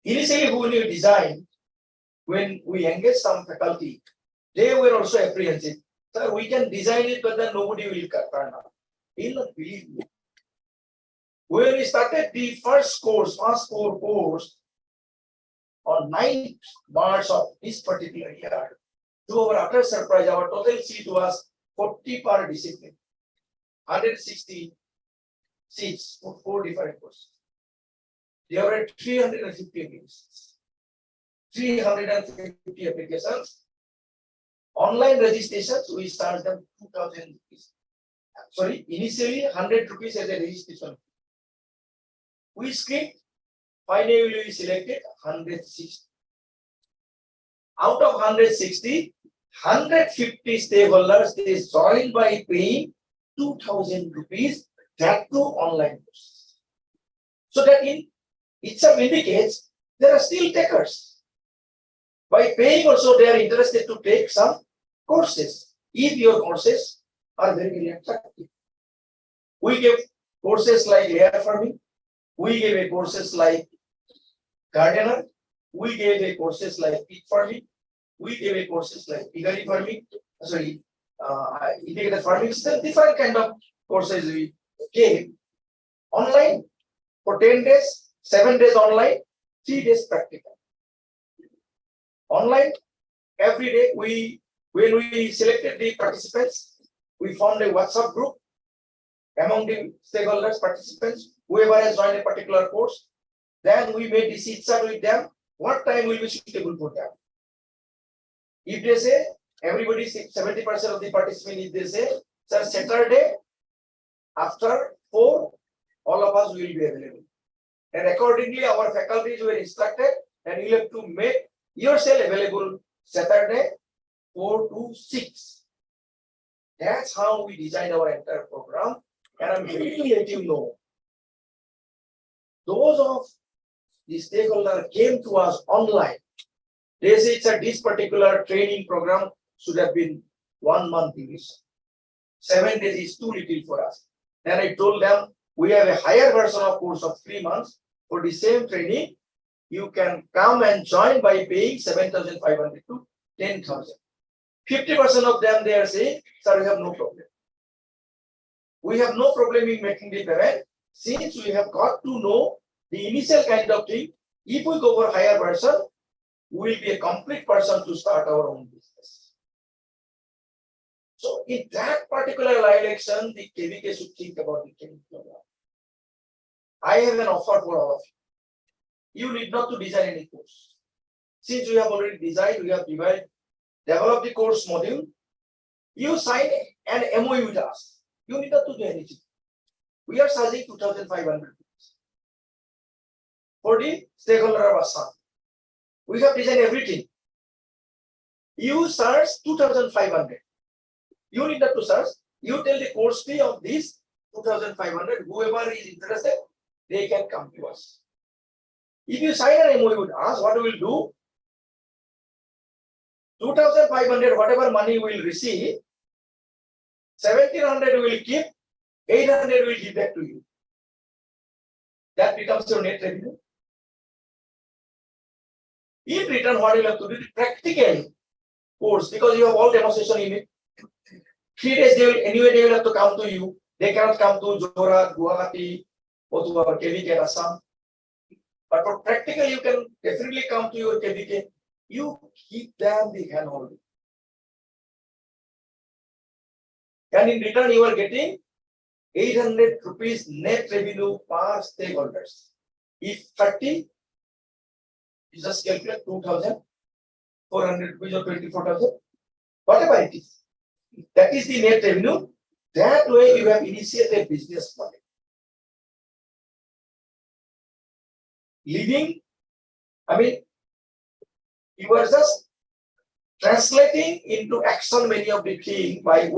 Initially, when we designed, when we engaged some faculty, they were also apprehensive. Sir, we can design it, but then nobody will turn up. They will not believe me. When we started the first course on 9th March of this particular year, to our utter surprise, our total seat was 40 per discipline, 160 seats for 4 different courses. There were 350 applications. 350 applications. Online registrations, we charged them 2,000 rupees. Sorry, initially 100 rupees as a registration. We screened, finally we selected 160. Out of 160, 150 stakeholders, they joined by paying 2,000 rupees, that too online courses. So that in itself indicates there are still takers. By paying also, they are interested to take some courses, if your courses are very, very attractive. We give courses like layer farming, we give courses like gardener, we gave a courses like pig farming, we gave a courses like piggery farming, integrated farming, still different kind of courses we gave online for 10 days, 7 days online, 3 days practical. Online, every day when we selected the participants, we formed a WhatsApp group among the stakeholders, participants, whoever has joined a particular course. Then we made decision with them, what time will be suitable for them. If they say, everybody, 70% of the participants, if they say, sir, Saturday, after 4, all of us will be available. And accordingly, our faculties were instructed, and you have to make yourself available Saturday, 4 to 6. That's how we designed our entire program. And I'm going to let you know, those of the stakeholder came to us online. They said this particular training program should have been 1 month English. 7 days is too little for us. Then I told them, we have a higher version of course of 3 months. For the same training, you can come and join by paying 7,500 to 10,000. 50% of them, they are saying, sir, we have no problem. We have no problem in making the payment, since we have got to know the initial kind of thing. If we go for higher version, we will be a complete person to start our own business. So in that particular election, the KVK should think about the training program. I have an offer for all of you. You need not to design any course. Since we have already designed, we have developed the course module. You sign an MOU with us. You need not to do anything. We are charging 2,500 for the stakeholder of Assam. We have designed everything. You charge 2,500. You need not to charge. You tell the course fee of this 2,500. Whoever is interested, they can come to us. If you sign an MOU with us, what we will do? 2,500, whatever money we will receive, 1,700 we will keep, 800 will give back to you. That becomes your net revenue. In return, what you have to do? Practical course, because you have all demonstration in it. 3 days they will have to come to you. They cannot come to Jorhat, Guwahati, or to our KVK Assam. But for practical, you can definitely come to your KVK. You keep them the handholding. And in return, you are getting 800 rupees net revenue per stakeholders. If 30, you just calculate 2,400 rupees or 24,000, whatever it is. That is the net revenue. That way you have initiated a business model. Living, you are just translating into action many of the things by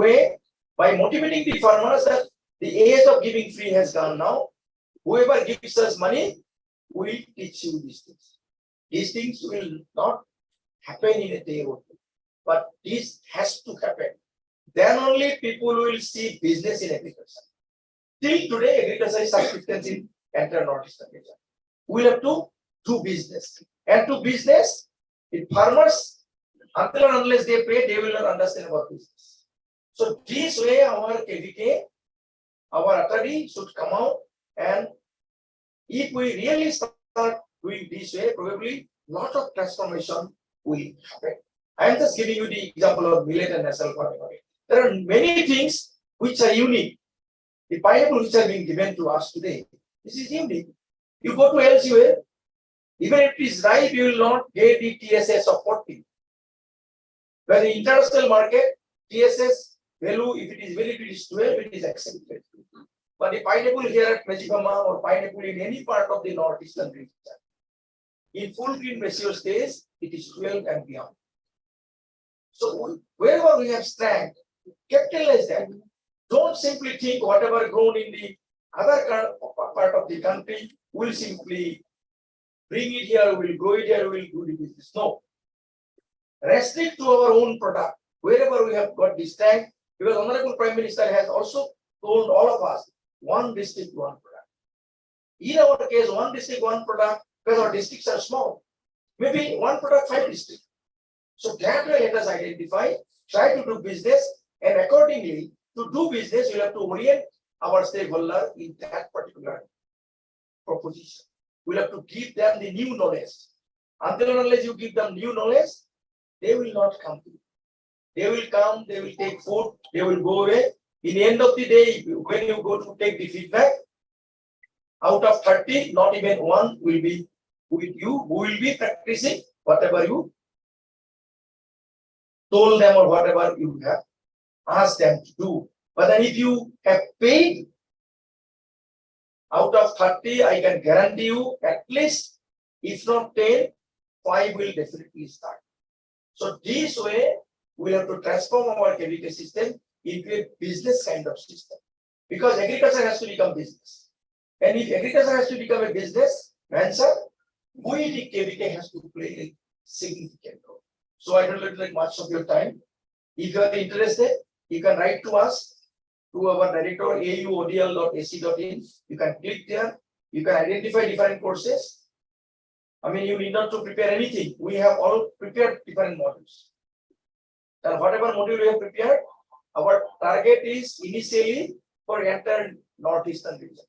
motivating the farmers that the age of giving free has gone now. Whoever gives us money, we teach you these things. These things will not happen in a day or two, but this has to happen. Then only people will see business in agriculture. Till today, agriculture is subsistence in entire Northeastern region. We have to do business. And to business, if farmers, until and unless they pay, they will not understand about business. So this way, our KVK, our ATARI should come out, and if we really start doing this way, probably lot of transformation will happen. I am just giving you the example of millet and national farming. There are many things which are unique. The pineapple which are being given to us today, this is unique. You go to elsewhere, even if it is ripe, you will not get the TSS of 40. But the international market, TSS value, if it is 12, it is accepted. But the pineapple here at Mejibama or pineapple in any part of the northeastern region, in full green ratio stage, it is 12 and beyond. So wherever we have strength, capitalize that. Don't simply think whatever grown in the other part of the country, will simply bring it here, will grow it here, will do the business. No. Restrict to our own product. Wherever we have got this strength, because Honorable Prime Minister has also told all of us, one district, one product. In our case, one district, one product because our districts are small. Maybe one product, 5 districts. So that way let us identify, try to do business, and accordingly, to do business, you have to orient our stakeholder in that particular proposition. We have to give them the new knowledge. Until and unless you give them new knowledge, they will not come to you. They will come, they will take food, they will go away. In the end of the day, when you go to take the feedback, out of 30, not even one will be with you, who will be practicing whatever you told them or whatever you have asked them to do. But then if you have paid, out of 30, I can guarantee you at least, if not 10, 5 will definitely start. So this way, we have to transform our KVK system into a business kind of system. Because agriculture has to become business. And if agriculture has to become a business venture, we the KVK has to play a significant role. So I don't take much of your time. If you are interested, you can write to us, to our director auodl.ac.in. You can click there. You can identify different courses. I mean, you need not to prepare anything. We have all prepared different modules. And whatever module we have prepared, our target is initially for entire northeastern region.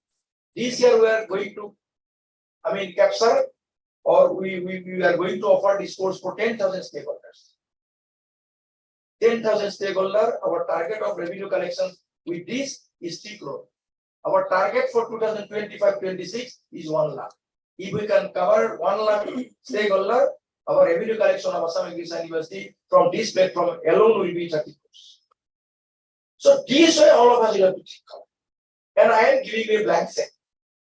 This year we are going to, capture, or we are going to offer this course for 10,000 stakeholders. 10,000 stakeholders, our target of revenue collection with this is still low. Our target for 2025-26 is 1 lakh. If we can cover 1 lakh stakeholder, our revenue collection of Assam Agricultural University from this platform alone will be 30 crores. So this way all of us will have to think of. And I am giving you a blank check.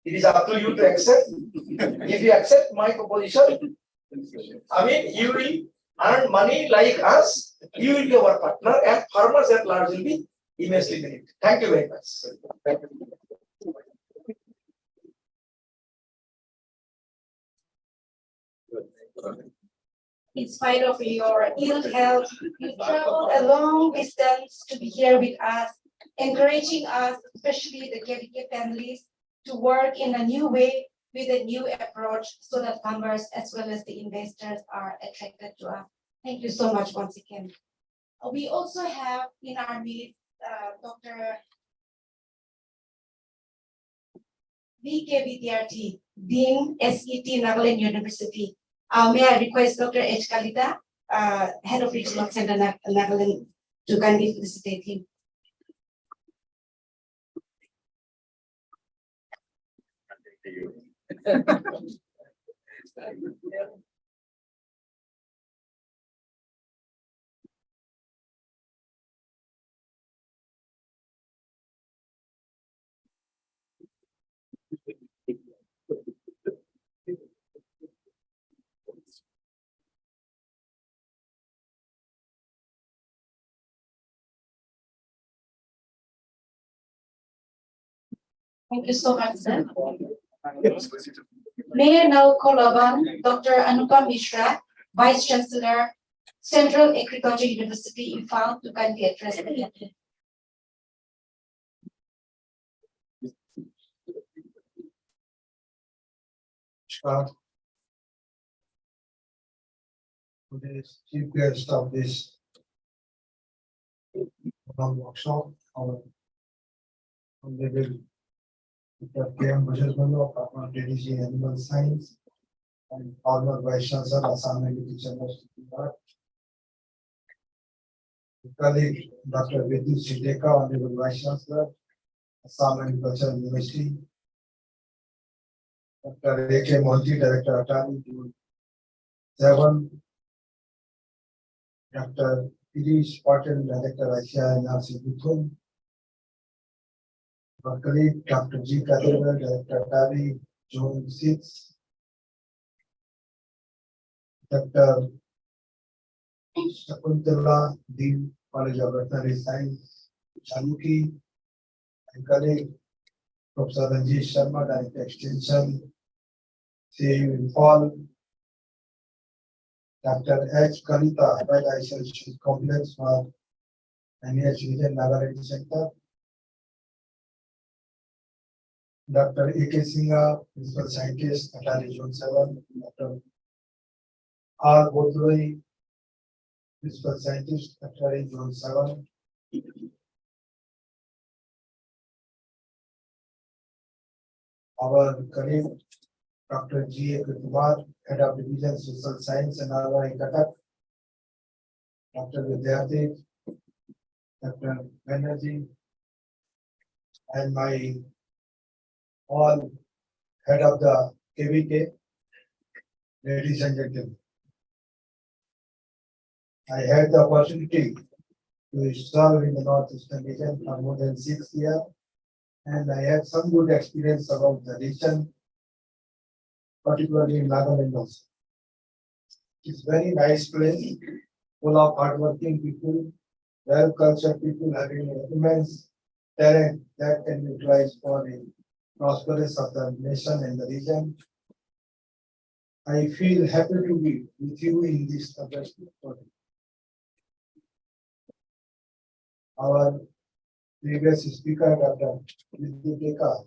It is up to you to accept. If you accept my proposition, you will earn money like us, you will be our partner, and farmers at large will be immensely benefited. Thank you very much. Thank you. In spite of your ill health, you traveled a long distance to be here with us, encouraging us, especially the KVK families, to work in a new way with a new approach so that farmers as well as the investors are attracted to us. Thank you so much once again. We also have in our midst Dr. V.K. Vidyarthi, Dean, SET, Nagaland University. May I request Dr. H. Kalita, Head of Regional Center, Nagaland, to kindly felicitate him. Thank you so much, sir. May I now call upon Dr. Anupam Mishra, Vice Chancellor, Central Agriculture University, Imphal, to kindly address the meeting. Today's chief guest of this workshop, our honorable Dr. K.M. Bajajbalo, DDG Animal Science, and former Vice Chancellor, Assam Agriculture University. Colleague Dr. Vidyut Shideka, Honorable Vice Chancellor, Assam Agriculture University. Dr. A.K. Monty, Director ATARI, Zone-VII. Dr. Irish Patel, Director ICAR-ATARI. Our colleague Dr. G. Kadirwal, Director ATARI, Zone-VI. Dr. Shakuntala, Dean, College of Veterinary Science, Chaluki, and colleague Professor Ranjit Sharma, Director Extension, CAU Imphal. Dr. H. Kalita, Head Isolation Complex for NH Vision Nagaland Center. Dr. A.K. Singha, Principal Scientist, ATARI Zone-VII, Dr. R. Bodroi, Principal Scientist, ATARI Zone-VII, our colleague, Dr. G. A. Kumar, Head of Division Social Science and RI Cuttack, Dr. Vidyarthi, Dr. Banerjee, and my all head of the KVK, ladies and gentlemen. I had the opportunity to serve in the Northeastern region for more than 6 years, and I had some good experience about the region, particularly in Nagaland also. It's very nice place, full of hardworking people, well-cultured people having immense talent that can be utilized for the prosperous of the nation and the region. I feel happy to be with you in this subject. Our previous speaker, Dr. Vidyarthi,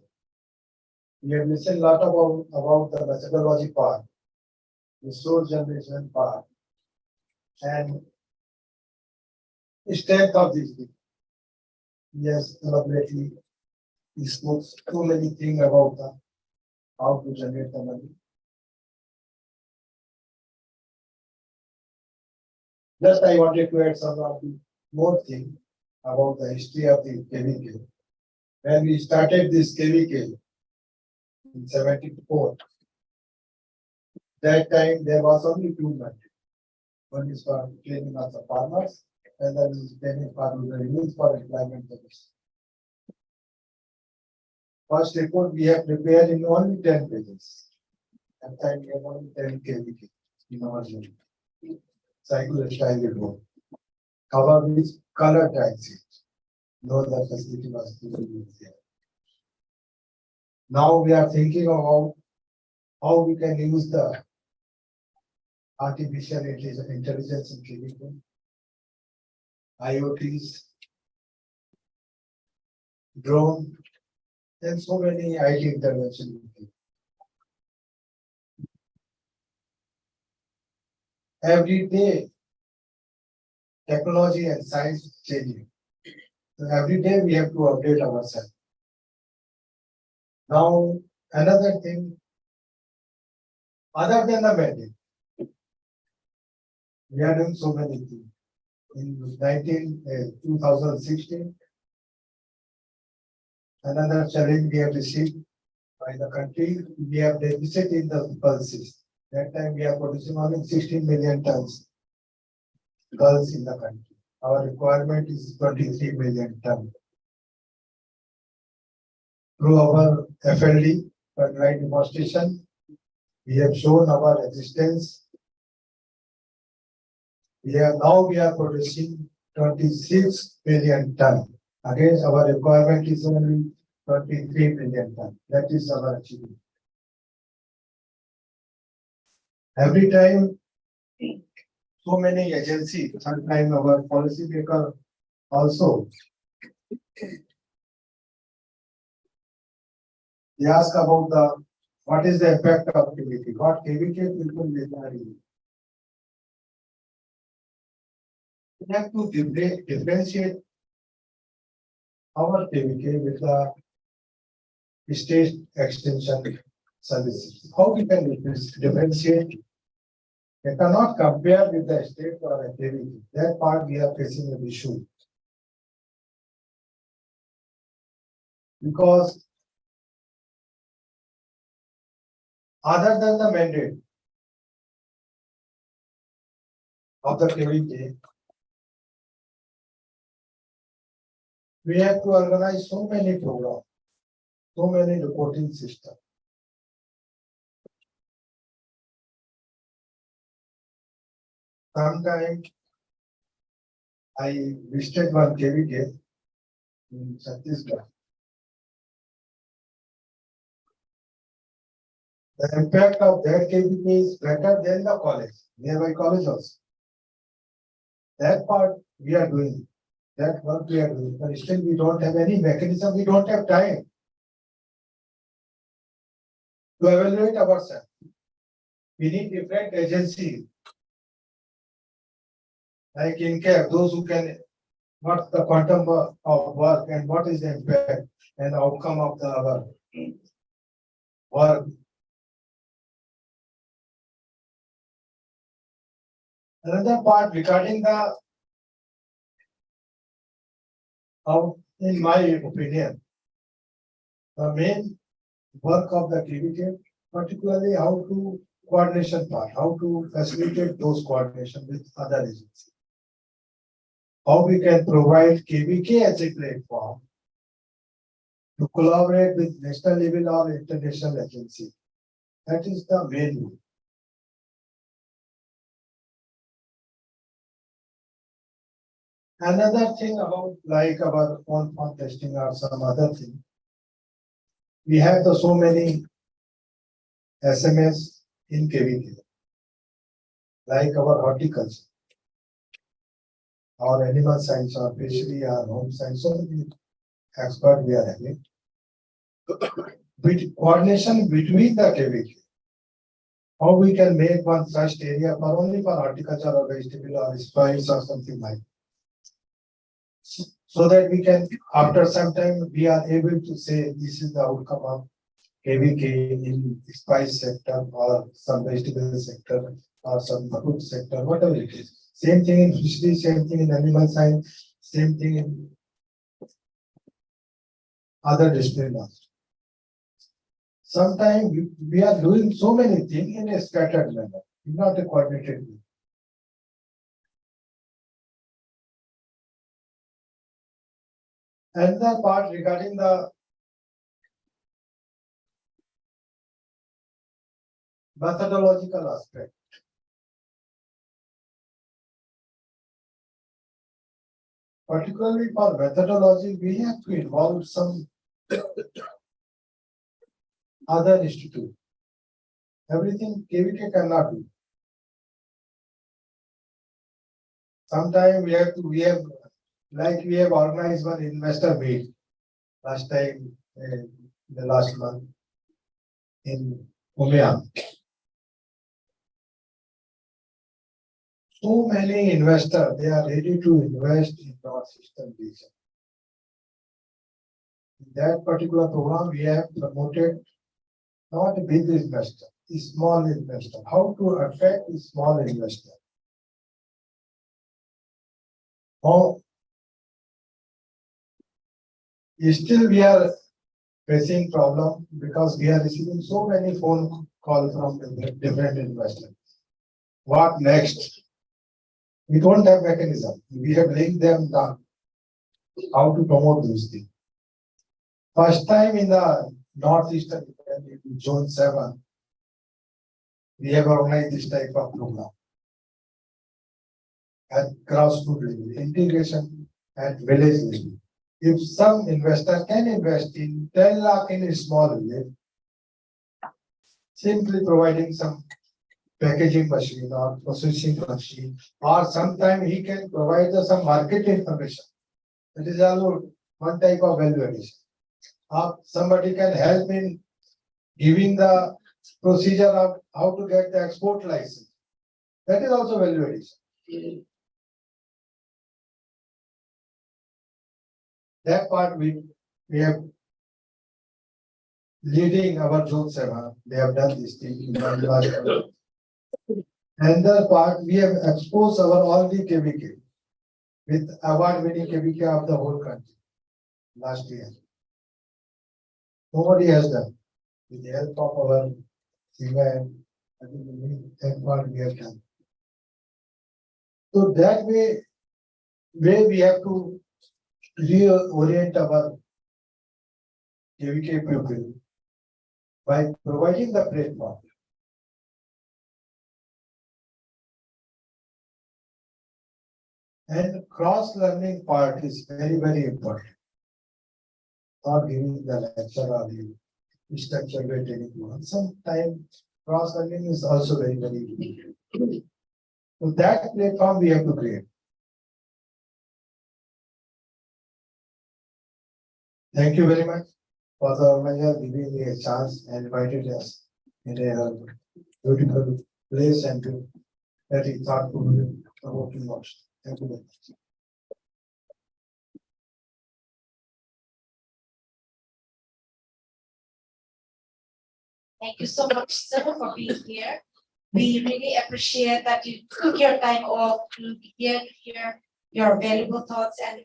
we have listened a lot about the methodology part, the source generation part, and the strength of this thing. Yes, elaborately, he spoke so many things about how to generate the money. Just I wanted to add some of the more thing about the history of the KVK. When we started this KVK in 74, that time there was only two methods. One is for training of the farmers, and then is training for the youth for employment purposes. First report we have prepared in only 10 pages. That time we have only 10 KVK in our journey. Cycle style report. Cover with color taxi. No, the facility was there. Now we are thinking about how we can use the artificial intelligence in KVK, IoTs, drone, and so many IT interventions. Every day, technology and science is changing. So every day we have to update ourselves. Now, another thing, other than the mandate, we are doing so many things. In 2016, another challenge we have received by the country, we have deficit in the pulses. That time we are producing only 16 million tons pulse in the country. Our requirement is 23 million tons. Through our FLD, frontline demonstration, we have shown our existence. We are producing 26 million tons. Again, our requirement is only 23 million tons. That is our achievement. Every time, so many agencies, sometimes our policy maker also, they ask about what is the effect of KVK, what KVK people will are in. We have to differentiate our KVK with the state extension services. How we can differentiate? We cannot compare with the state or a KVK. That part we are facing an issue. Because other than the mandate of the KVK, we have to organize so many programs, so many reporting systems. Sometimes I visited one KVK in Chhattisgarh. The impact of that KVK is better than the college, nearby college also. That part we are doing, that work we are doing, but still we don't have any mechanism, we don't have time. to evaluate ourselves. We need different agencies. Like in care, those who can, what's the quantum of work and what is the impact and outcome of the our work. Another part regarding the, how, in my opinion, the main work of the KVK, particularly how to coordination part, how to facilitate those coordination with other agencies. How we can provide KVK as a platform to collaborate with national level or international agency. That is the main goal. Another thing about like our on testing or some other thing. We have the so many SMS in KVK, like our horticulture, our animal science, our fishery, our home science, so many expert we are having. With coordination between the KVK, how we can make one trust area for only for horticulture or vegetable or spice or something like that. So that we can, after some time, we are able to say this is the outcome of KVK in spice sector or some vegetable sector or some food sector, whatever it is. Same thing in fishery, same thing in animal science, same thing in other disciplines. Sometimes we are doing so many things in a scattered manner, not a coordinated way. Another part regarding the methodological aspect. Particularly for methodology, we have to involve some other institute. Everything KVK cannot do. Sometimes we have organized one investor meet last time, the last month in Umiam. So many investors, they are ready to invest in North-Eastern region. In that particular program, we have promoted not a big investor, a small investor. How to attract a small investor? How still we are facing problem because we are receiving so many phone calls from different investors. What next? We don't have mechanism. We have linked them down how to promote these things. First time in the Northeastern in Zone-VII, we have organized this type of program at grassroots level, integration at village level. If some investor can invest in 10 lakh in a small village, simply providing some packaging machine or processing machine, or sometimes he can provide some market information. That is also one type of value addition. Somebody can help in giving the procedure of how to get the export license. That is also value addition. That part we have leading our Zone-VII. They have done this thing in the last year. And the part we have exposed our all the KVK with award-winning KVK of the whole country last year. Nobody has done. With the help of our CIMA, I think that part we have done. So that way we have to reorient our KVK pupil by providing the platform. And cross-learning part is very, very important. Not giving the lecture or the structure by training. Sometimes cross-learning is also very, very important. So that platform we have to create. Thank you very much for the organizer giving me a chance and invited us in a beautiful place and to very thoughtful about to watch. Thank you very much. Thank you so much, sir, for being here. We really appreciate that you took your time off to be here to hear your valuable thoughts and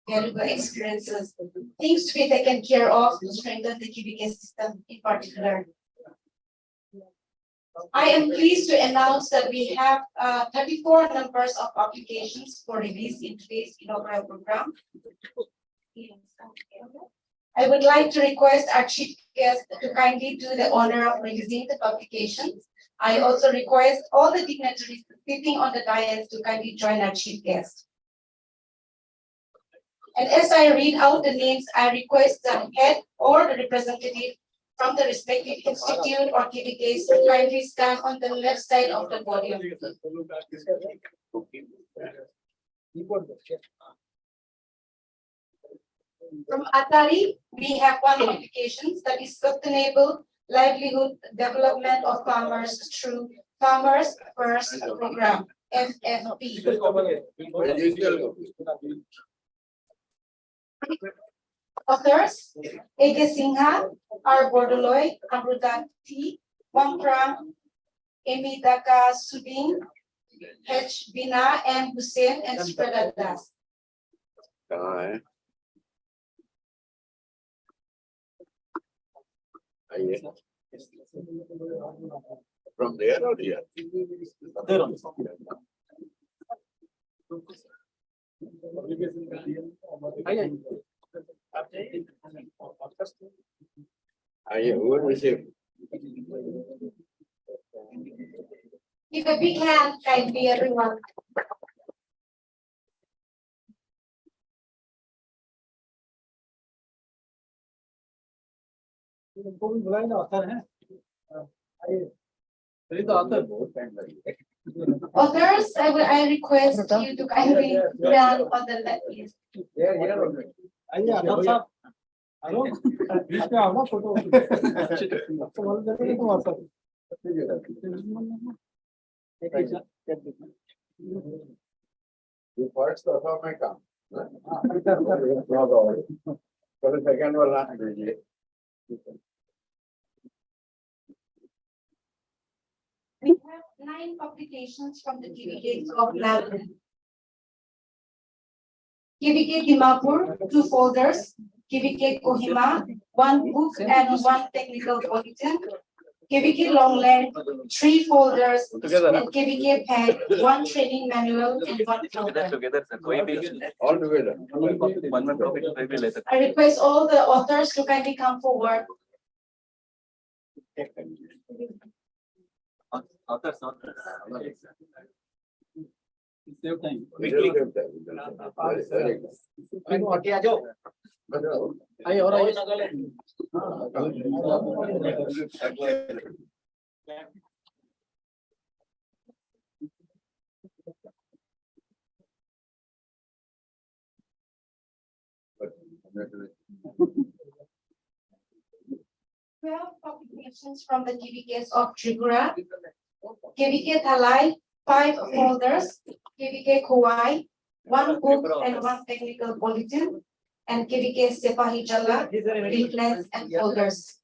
valuable experiences. Things to be taken care of to strengthen the KVK system in particular. I am pleased to announce that we have 34 numbers of applications for release in today's inaugural program. I would like to request our chief guest to kindly do the honor of releasing the publications. I also request all the dignitaries sitting on the dais to kindly join our chief guest. And as I read out the names, I request the head or the representative from the respective institute or KVKs to kindly stand on the left side of the podium. From ATARI, we have one application that is Sustainable Livelihood Development of Farmers through Farmers First Program, FFP. Authors, Ege Singha, R. Bordoloy, Amrutati, Wangprang, Emidaka Sudin, H. Bina, M. Hussein, and Spreader Das. From there or here? Who will receive? Give a big hand, kindly, everyone. Authors, I request you to kindly stand on the left list. You first or how may come? For the second one, last day. We have 9 publications from the KVK of London. KVK Dimapur, 2 folders. KVK Kohima, 1 book and 1 technical bulletin. KVK Longland, 3 folders. And KVK Peg, 1 training manual and 1 folder. All together. I request all the authors to kindly come forward. Save time. We have publications from the KVKs of Tripura, KVK Thalai, 5 folders, KVK Kauai, 1 book and 1 technical bulletin, and KVK Sepahi Jala, leaflets and folders.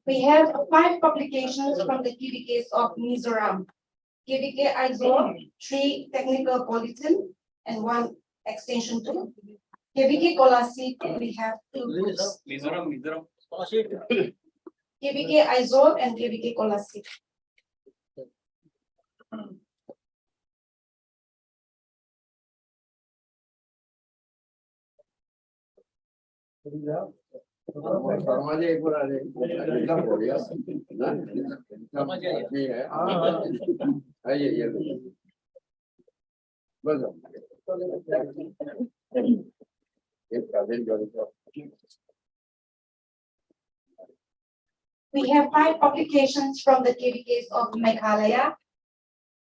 We have 5 publications from the KVKs of Mizoram. KVK Aizo, 3 technical bulletin and 1 extension 2. KVK Kolasi, we have 2 books. Mizoram. KVK Aizo and KVK Kolasi. Sharma ji एक बार आ जाइए एकदम बढ़िया ना एकदम आदमी है आइए ये बस एक काबिल जो We have 5 applications from the KVKs of Meghalaya,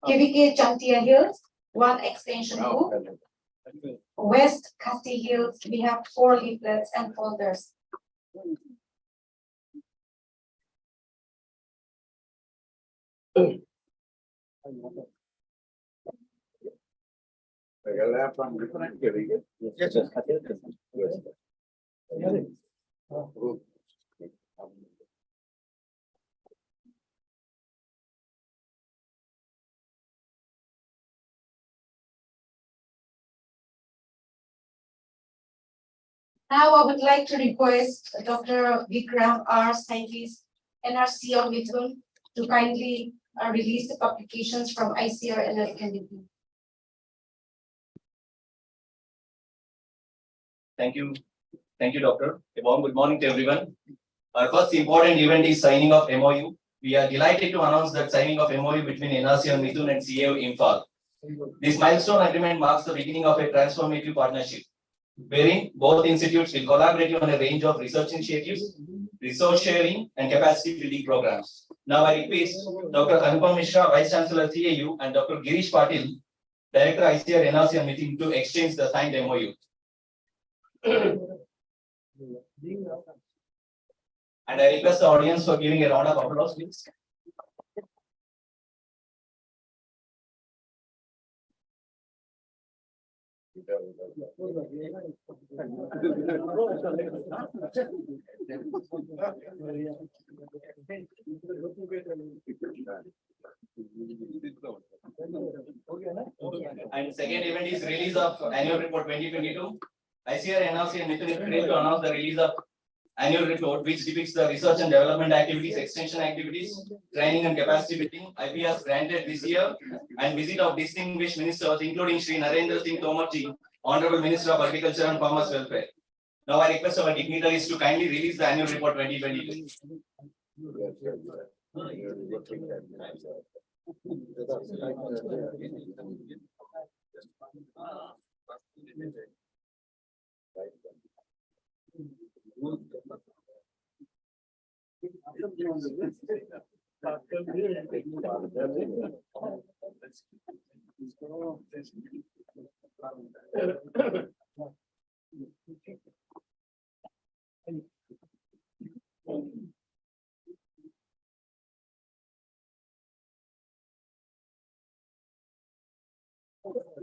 KVK Chantia Hills, 1 extension book, West Khasi Hills, we have 4 leaflets and folders. Regala from different categories. Yes, sir. Now I would like to request Dr. Vikram R. Scientist, NRC of Mithun, to kindly release the publications from ICR and NDP. Thank you. Thank you, Doctor. A warm good morning to everyone. Our first important event is signing of MOU. We are delighted to announce that signing of MOU between NRC and Mithun and CAO Imphal. This milestone agreement marks the beginning of a transformative partnership, wherein both institutes will collaborate on a range of research initiatives, resource sharing, and capacity building programs. Now I request Dr. Anupam Mishra, Vice Chancellor CAU, and Dr. Girish Patil, Director ICR NRC and Mithun, to exchange the signed MOU. And I request the audience for giving a round of applause, please. And second event is release of annual report 2022. ICR NRC and Mithun is thrilled to announce the release of annual report, which depicts the research and development activities, extension activities, training and capacity building, IPS granted this year, and visit of distinguished ministers, including Shri Narendra Singh Tomarji, Honorable Minister of Agriculture and Farmers Welfare. Now I request our dignitaries to kindly release the annual report 2022.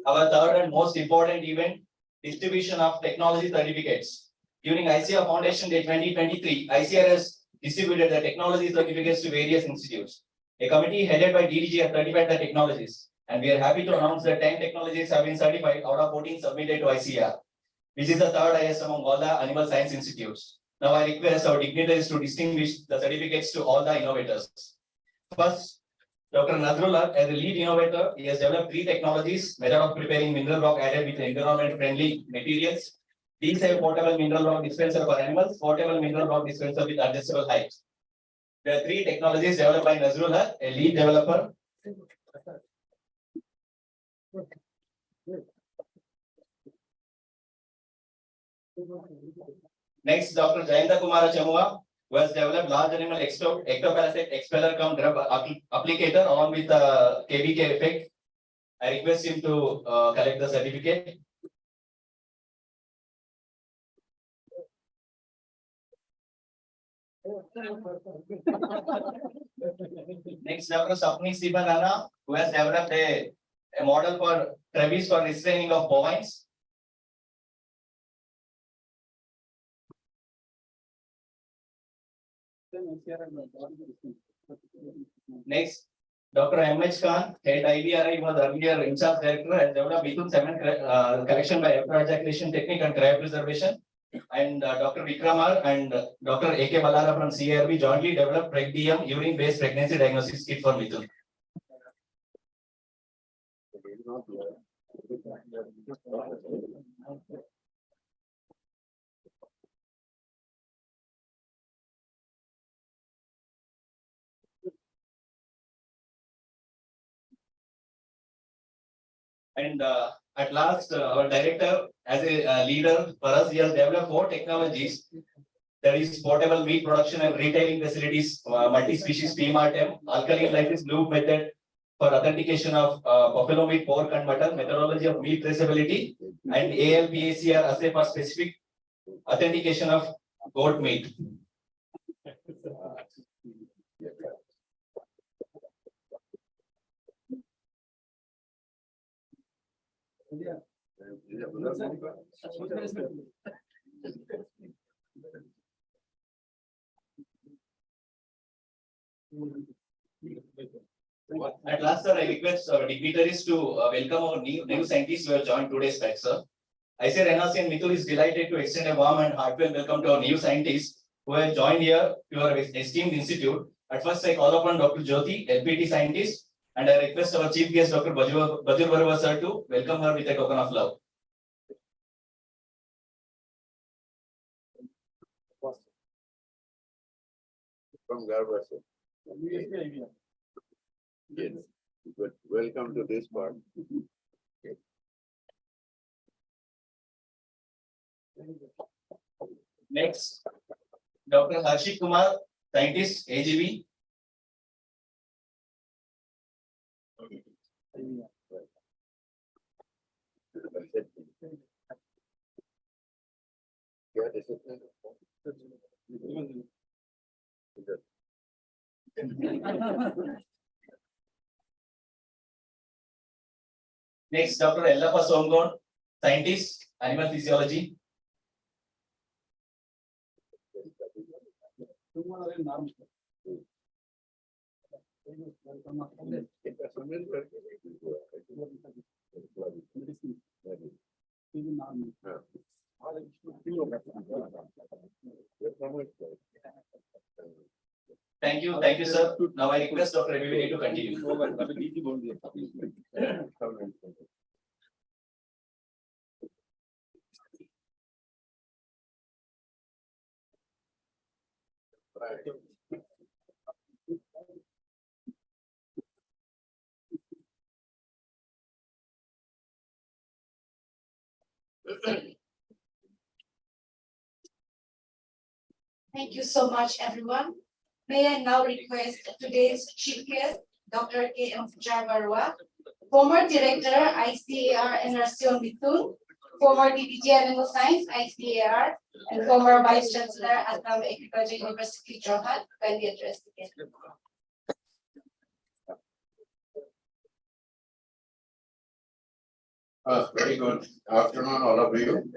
Our third and most important event, distribution of technology certificates. During ICR Foundation Day 2023, ICR has distributed the technology certificates to various institutes. A committee headed by DDG has certified the technologies, and we are happy to announce that 10 technologies have been certified out of 14 submitted to ICR, which is the third highest among all the animal science institutes. Now I request our dignitaries to distinguish the certificates to all the innovators. First, Dr. Nazrullah, as a lead innovator, he has developed 3 technologies: method of preparing mineral rock added with environment-friendly materials. These have portable mineral rock dispenser for animals, portable mineral rock dispenser with adjustable height. There are 3 technologies developed by Nazrullah, a lead developer. Next, Dr. Jayanta Kumara Chamua, who has developed large animal ectoparasite expeller cum drug applicator along with the KVK effect. I request him to collect the certificate. Next, Dr. Sapni Sibanana, who has developed a model for Travis for restraining of bovines. Next, Dr. M.H. Khan, head IDRI, was earlier in charge director, has developed Mithun semen collection by ejaculation technique and cryopreservation. And Dr. Vikramar and Dr. A.K. Balara from CRB jointly developed PregDM urine-based pregnancy diagnosis kit for Mithun. And at last, our director, as a leader for us, he has developed 4 technologies. There is portable meat production and retailing facilities, multi-species PMRTM, alkaline lysis loop method for authentication of buffalo meat, pork and mutton, methodology of meat traceability, and ALPACR assay for specific authentication of goat meat. At last, sir, I request our dignitaries to welcome our new scientists who have joined today's batch, sir. ICAR NRC and Mithul is delighted to extend a warm and heartfelt welcome to our new scientists who have joined here to our esteemed institute. At first, I call upon Dr. Jyoti, LPT scientist, and I request our chief guest, Dr. Bajur Barua, sir, to welcome her with a token of love. From Garba, sir. Yes, but welcome to this part. Next, Dr. Harshit Kumar, scientist, AGV. Yeah, this is- Next, Dr. Ellappa Somgon, scientist, animal physiology. Thank you, sir. Now I request Dr. Abhivini to continue. Thank you so much, everyone. May I now request today's chief guest, Dr. K.M. Barua, former director, ICAR NRC Mithul, former DDG Animal Science, ICAR, and former vice chancellor at Agriculture University, Jorhat, kindly address the guest. Very good afternoon, all of you.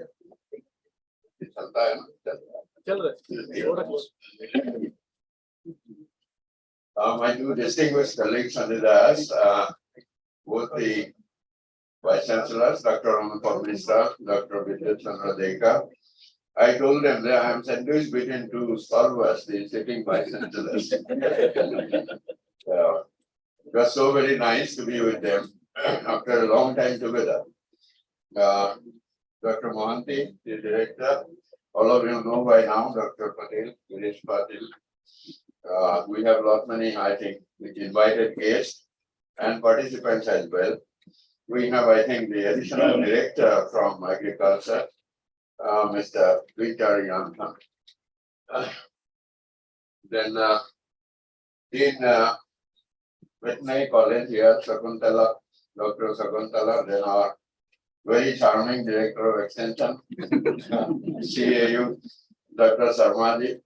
My two distinguished colleagues under us, both the Vice Chancellors, Dr. Anupam Mishra, Dr. Vijay Chandra Deka. I told them that I am sandwiched between two stalwarts, the sitting Vice Chancellors. It was so very nice to be with them after a long time together. Dr. Mohanty, the director, all of you know by now, Dr. Patel, Girish Patel. We have many, I think, invited guests and participants as well. We have, I think, the additional director from agriculture, Mr. Victor Yantan. Then in veterinary college here, Sakuntala, Dr. Sakuntala, then our very charming director of extension, CAU, Dr. Sarmaji,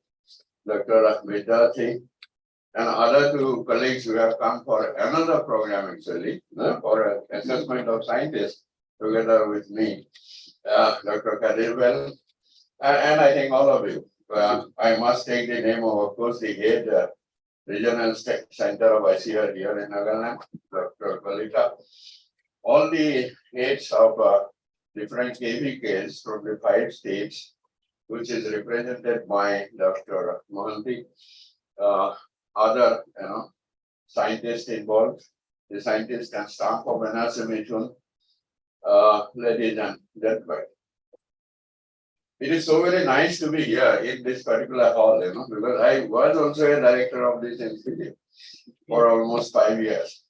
Dr. Vidyarthi, and other two colleagues who have come for another program actually, for assessment of scientists together with me, Dr. Kadirwell, and I think all of you. I must take the name of course, the head regional center of ICAR here in Nagaland, Dr. Kalika. All the heads of different KVKs from the 5 states, which is represented by Dr. Mohanty, other scientists involved, the scientists and staff of NRC Mithul, ladies and gentlemen. It is so very nice to be here in this particular hall, because I was also a director of this institute for almost 5 years.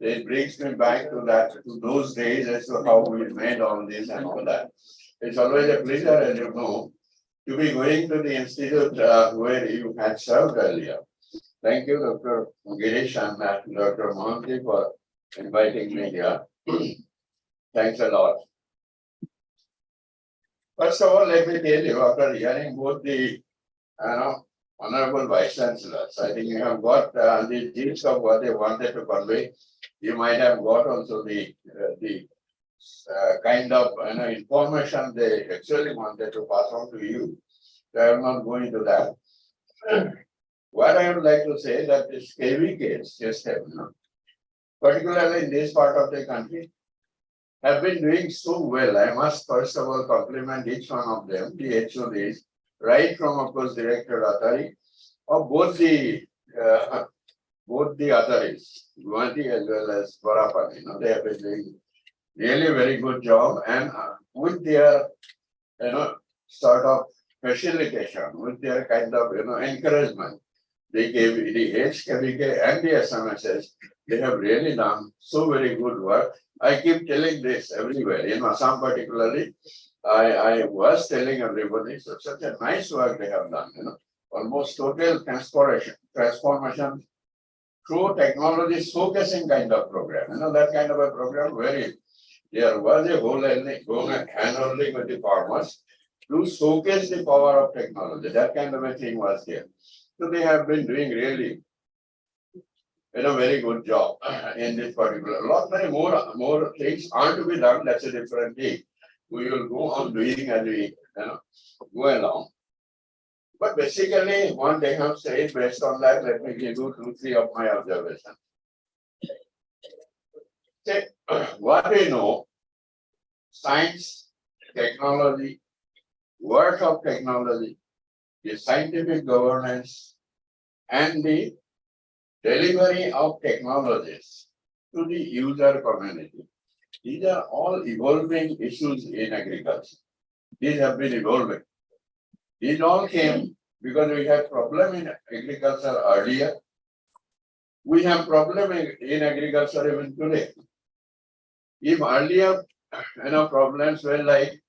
it brings me back to those days as to how we made all this and all that. It's always a pleasure, as you know, to be going to the institute where you had served earlier. Thank you, Dr. Girish and Dr. Mohanty, for inviting me here. Thanks a lot. First of all, let me tell you, after hearing both the Honorable Vice Chancellors, I think you have got the gist of what they wanted to convey. You might have got also the kind of information they actually wanted to pass on to you. So I am not going to that. What I would like to say that this KVK system, particularly in this part of the country, have been doing so well. I must first of all compliment each one of them, the HODs, right from, of course, Director ATARI, of both the ATARIs, Guwahati as well as Borapani. They have been doing really very good job, and with their sort of facilitation, with their kind of encouragement, they gave the HKVK and the SMSs, they have really done so very good work. I keep telling this everywhere, in Assam particularly, I was telling everybody, so such a nice work they have done, almost total transformation through technology showcasing kind of program, that kind of a program where there was a whole hand-holding with the farmers to showcase the power of technology. That kind of a thing was there. So they have been doing really very good job in this particular. A lot many more things are to be done. That's a different thing. We will go on doing as we go along. But basically, what they have said, based on that, let me give you 2-3 of my observations. Say, what we know, science, technology, work of technology, the scientific governance, and the delivery of technologies to the user community. These are all evolving issues in agriculture. These have been evolving. These all came because we had problem in agriculture earlier. We have problem in agriculture even today. If earlier, problems were like,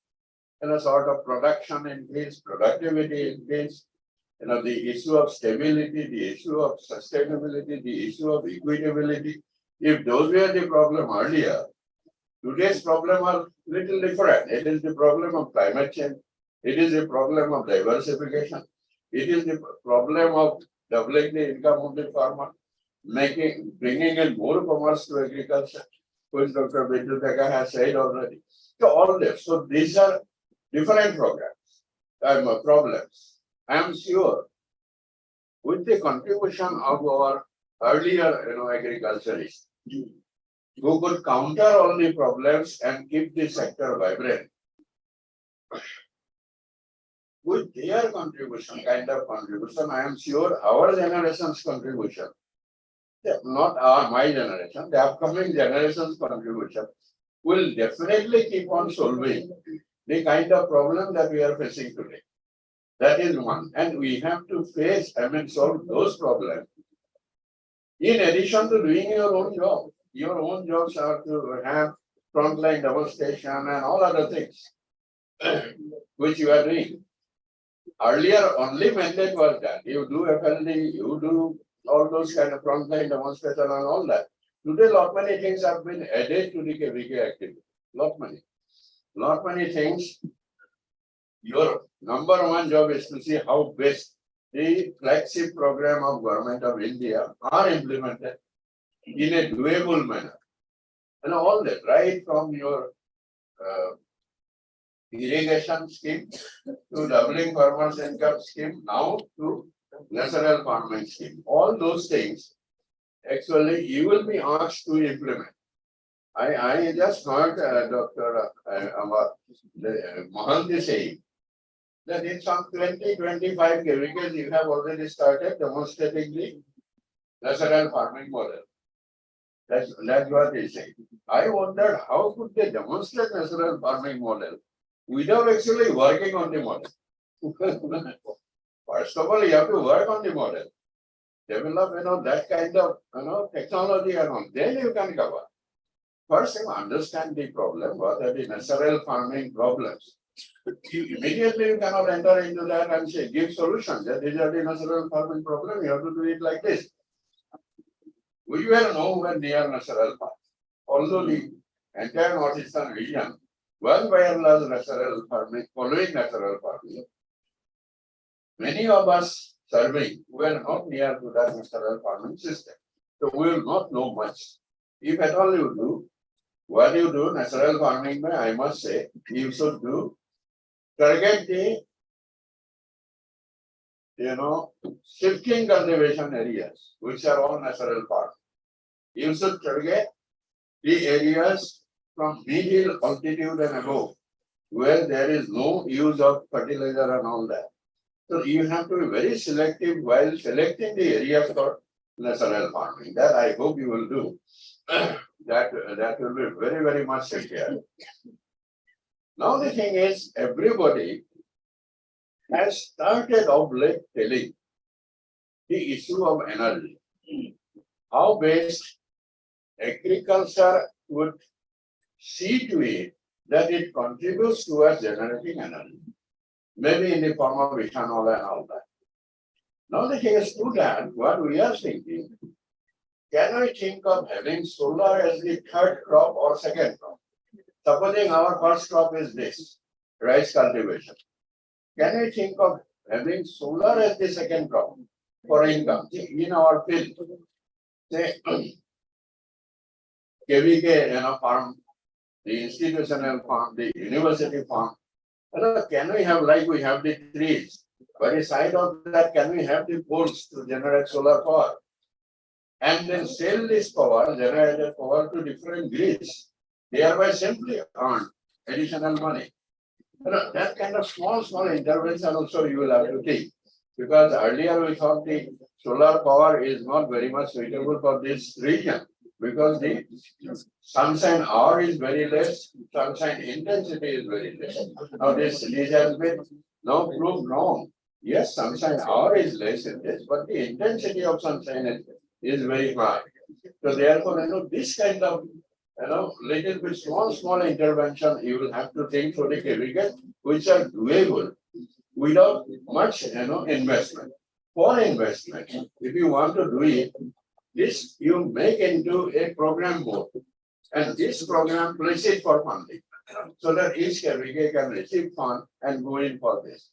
sort of production increase, productivity increase, the issue of stability, the issue of sustainability, the issue of equitability. If those were the problem earlier, today's problem are little different. It is the problem of climate change. It is the problem of diversification. It is the problem of doubling the income of the farmer, bringing in more commerce to agriculture, which Dr. Biduteka has said already. So all this. So these are different problems. I am sure with the contribution of our earlier, agriculturists, who could counter all the problems and keep the sector vibrant. With their contribution, I am sure our generation's contribution, not my generation, the upcoming generation's contribution will definitely keep on solving the kind of problem that we are facing today. That is one. And we have to solve those problems. In addition to doing your own job. Your own jobs are to have frontline demonstration and all other things, which you are doing. Earlier, only mandate was that. You do FLD, you do all those kind of frontline demonstration and all that. Today, lot many things have been added to the KVK activity. Lot many things. Your number one job is to see how best the flagship program of Government of India are implemented in a doable manner. And all that, right from your irrigation scheme to doubling farmers' income scheme, now to natural farming scheme. All those things, actually, you will be asked to implement. I just heard Dr. Mohanty saying that in some 20-25 KVKs you have already started demonstrating the natural farming model. That's what he said. I wondered how could they demonstrate natural farming model without actually working on the model. First of all, you have to work on the model. develop, that kind of, technology and all, then you can cover. First, you understand the problem, what are the natural farming problems. Immediately you cannot enter into that and say, give solutions. That these are the natural farming problem, you have to do it like this. We were nowhere near natural farm. Although the entire northeastern region was by and large natural farming, following natural farming. Many of us serving were not near to that natural farming system. So we will not know much. If at all you do, what you do, natural farming, I must say, you should do, target the, shifting cultivation areas, which are all natural farm. You should target the areas from mid-hill altitude and above, where there is no use of fertilizer and all that. So you have to be very selective while selecting the areas for natural farming. That I hope you will do. That will be very, very much required. Now the thing is, everybody has started of late telling the issue of energy. How best agriculture would see to it that it contributes towards generating energy, maybe in the form of ethanol and all that. Now the thing is, to that, what we are thinking, can we think of having solar as the third crop or second crop? Supposing our first crop is this, rice cultivation. Can we think of having solar as the second crop for income in our field? Say, KVK, farm, the institutional farm, the university farm. Can we have, like we have the trees, by the side of that, can we have the poles to generate solar power? And then sell this power, generated power to different grids, thereby simply earn additional money. That kind of small intervention also you will have to take. Because earlier we thought the solar power is not very much suitable for this region, because the sunshine hour is very less, sunshine intensity is very less. Now this has been now proved wrong. Yes, sunshine hour is less in this, but the intensity of sunshine is very high. So therefore, this kind of, little bit small intervention you will have to take for the KVK, which are doable without much, investment. For investment, if you want to do it, this you make into a program board, and this program place it for funding, so that each KVK can receive fund and go in for this.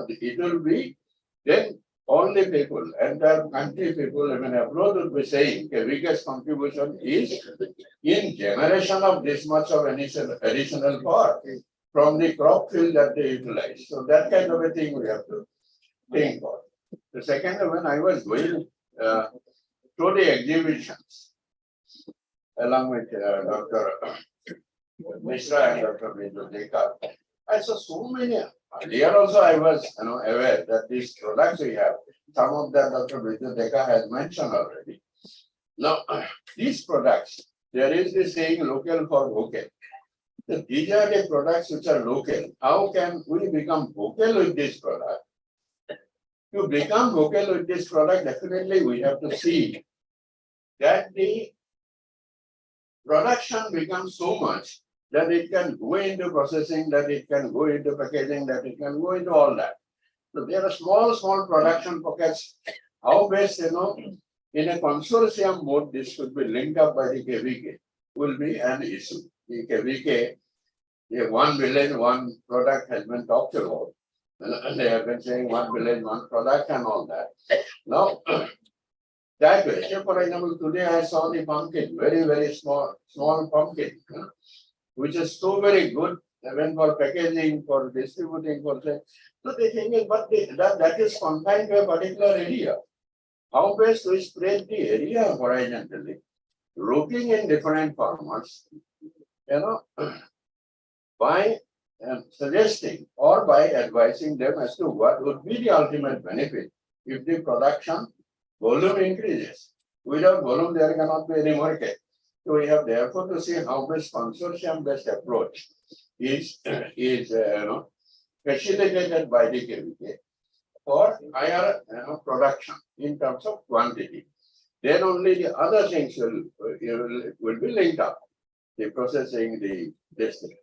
It will be then all the people, entire country people, abroad will be saying KVK's contribution is in generation of this much of additional power from the crop field that they utilize. So that kind of a thing we have to think for. The second, when I was going to the exhibitions, along with Dr. Mishra and Dr. Deka, I saw so many. Earlier also I was aware that these products we have, some of them Dr. Deka has mentioned already. Now, these products, there is this saying local for vocal. These are the products which are local. How can we become vocal with this product? To become vocal with this product, definitely we have to see that the production becomes so much that it can go into processing, that it can go into packaging, that it can go into all that. So there are small production pockets. How best, in a consortium mode, this could be linked up by the KVK, will be an issue. The KVK, the 1 billion, one product has been talked about. And they have been saying 1 billion, one product and all that. Now, that way, for example, today I saw the pumpkin, very small pumpkin, which is so very good, even for packaging, for distributing, for say. So the thing is, but that is confined to a particular area. How best we spread the area horizontally, looking in different farmers, by suggesting or by advising them as to what would be the ultimate benefit if the production volume increases. Without volume, there cannot be any market. So we have therefore to see how best consortium-based approach is facilitated by the KVK. for higher production in terms of quantity. Then only the other things will be linked up. The processing, this thing.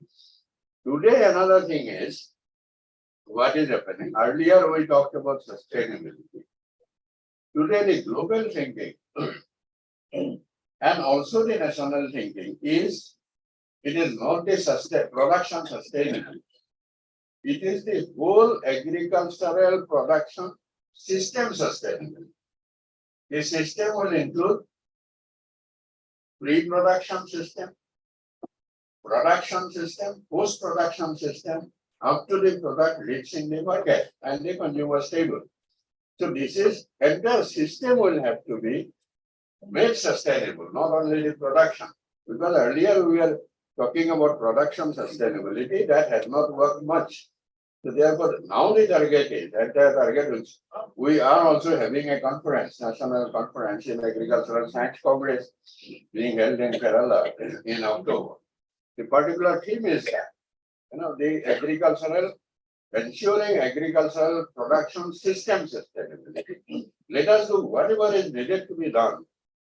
Today, another thing is what is happening. Earlier, we talked about sustainability. Today, the global thinking and also the national thinking is, it is not the production sustainability. It is the whole agricultural production system sustainability. The system will include pre-production system, production system, post-production system, up to the product reaching the market and the consumer table. So this is, entire system will have to be made sustainable, not only the production. Because earlier we were talking about production sustainability, that has not worked much. So therefore, now the target is, entire target is, we are also having a conference, national conference in Agricultural Science Congress being held in Kerala in October. The particular theme is that, the ensuring agricultural production system sustainability. Let us do whatever is needed to be done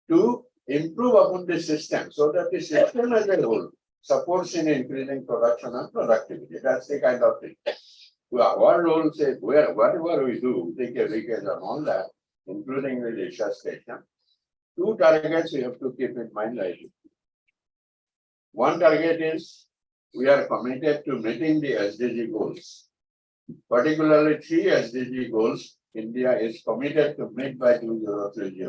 to improve upon the system so that the system as a whole supports in increasing production and productivity. That's the kind of thing. Our role says, whatever we do, take a weekend and all that, including the research station, two targets we have to keep in mind. One target is we are committed to meeting the SDG goals. Particularly 3 SDG goals, India is committed to meet by 2030.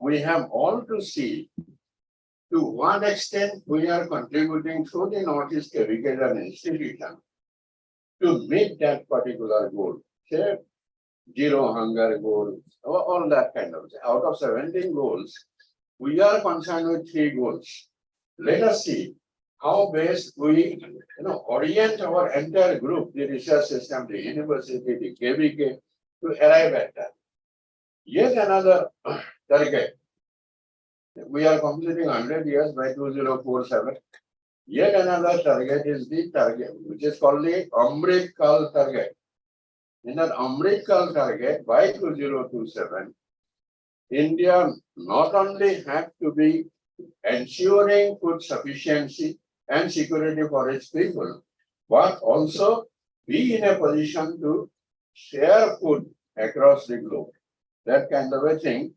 We have all to see to what extent we are contributing through the Northeast Irrigation Institution to meet that particular goal. Say, zero hunger goal, all that kind of thing. Out of 17 goals, we are concerned with 3 goals. Let us see how best we orient our entire group, the research system, the university, the KVK, to arrive at that. Yet another target. We are completing 100 years by 2047. Yet another target is the target, which is called the Amrit Kal target. In that Amrit Kal target, by 2027, India not only have to be ensuring food sufficiency and security for its people, but also be in a position to share food across the globe. That kind of a thing.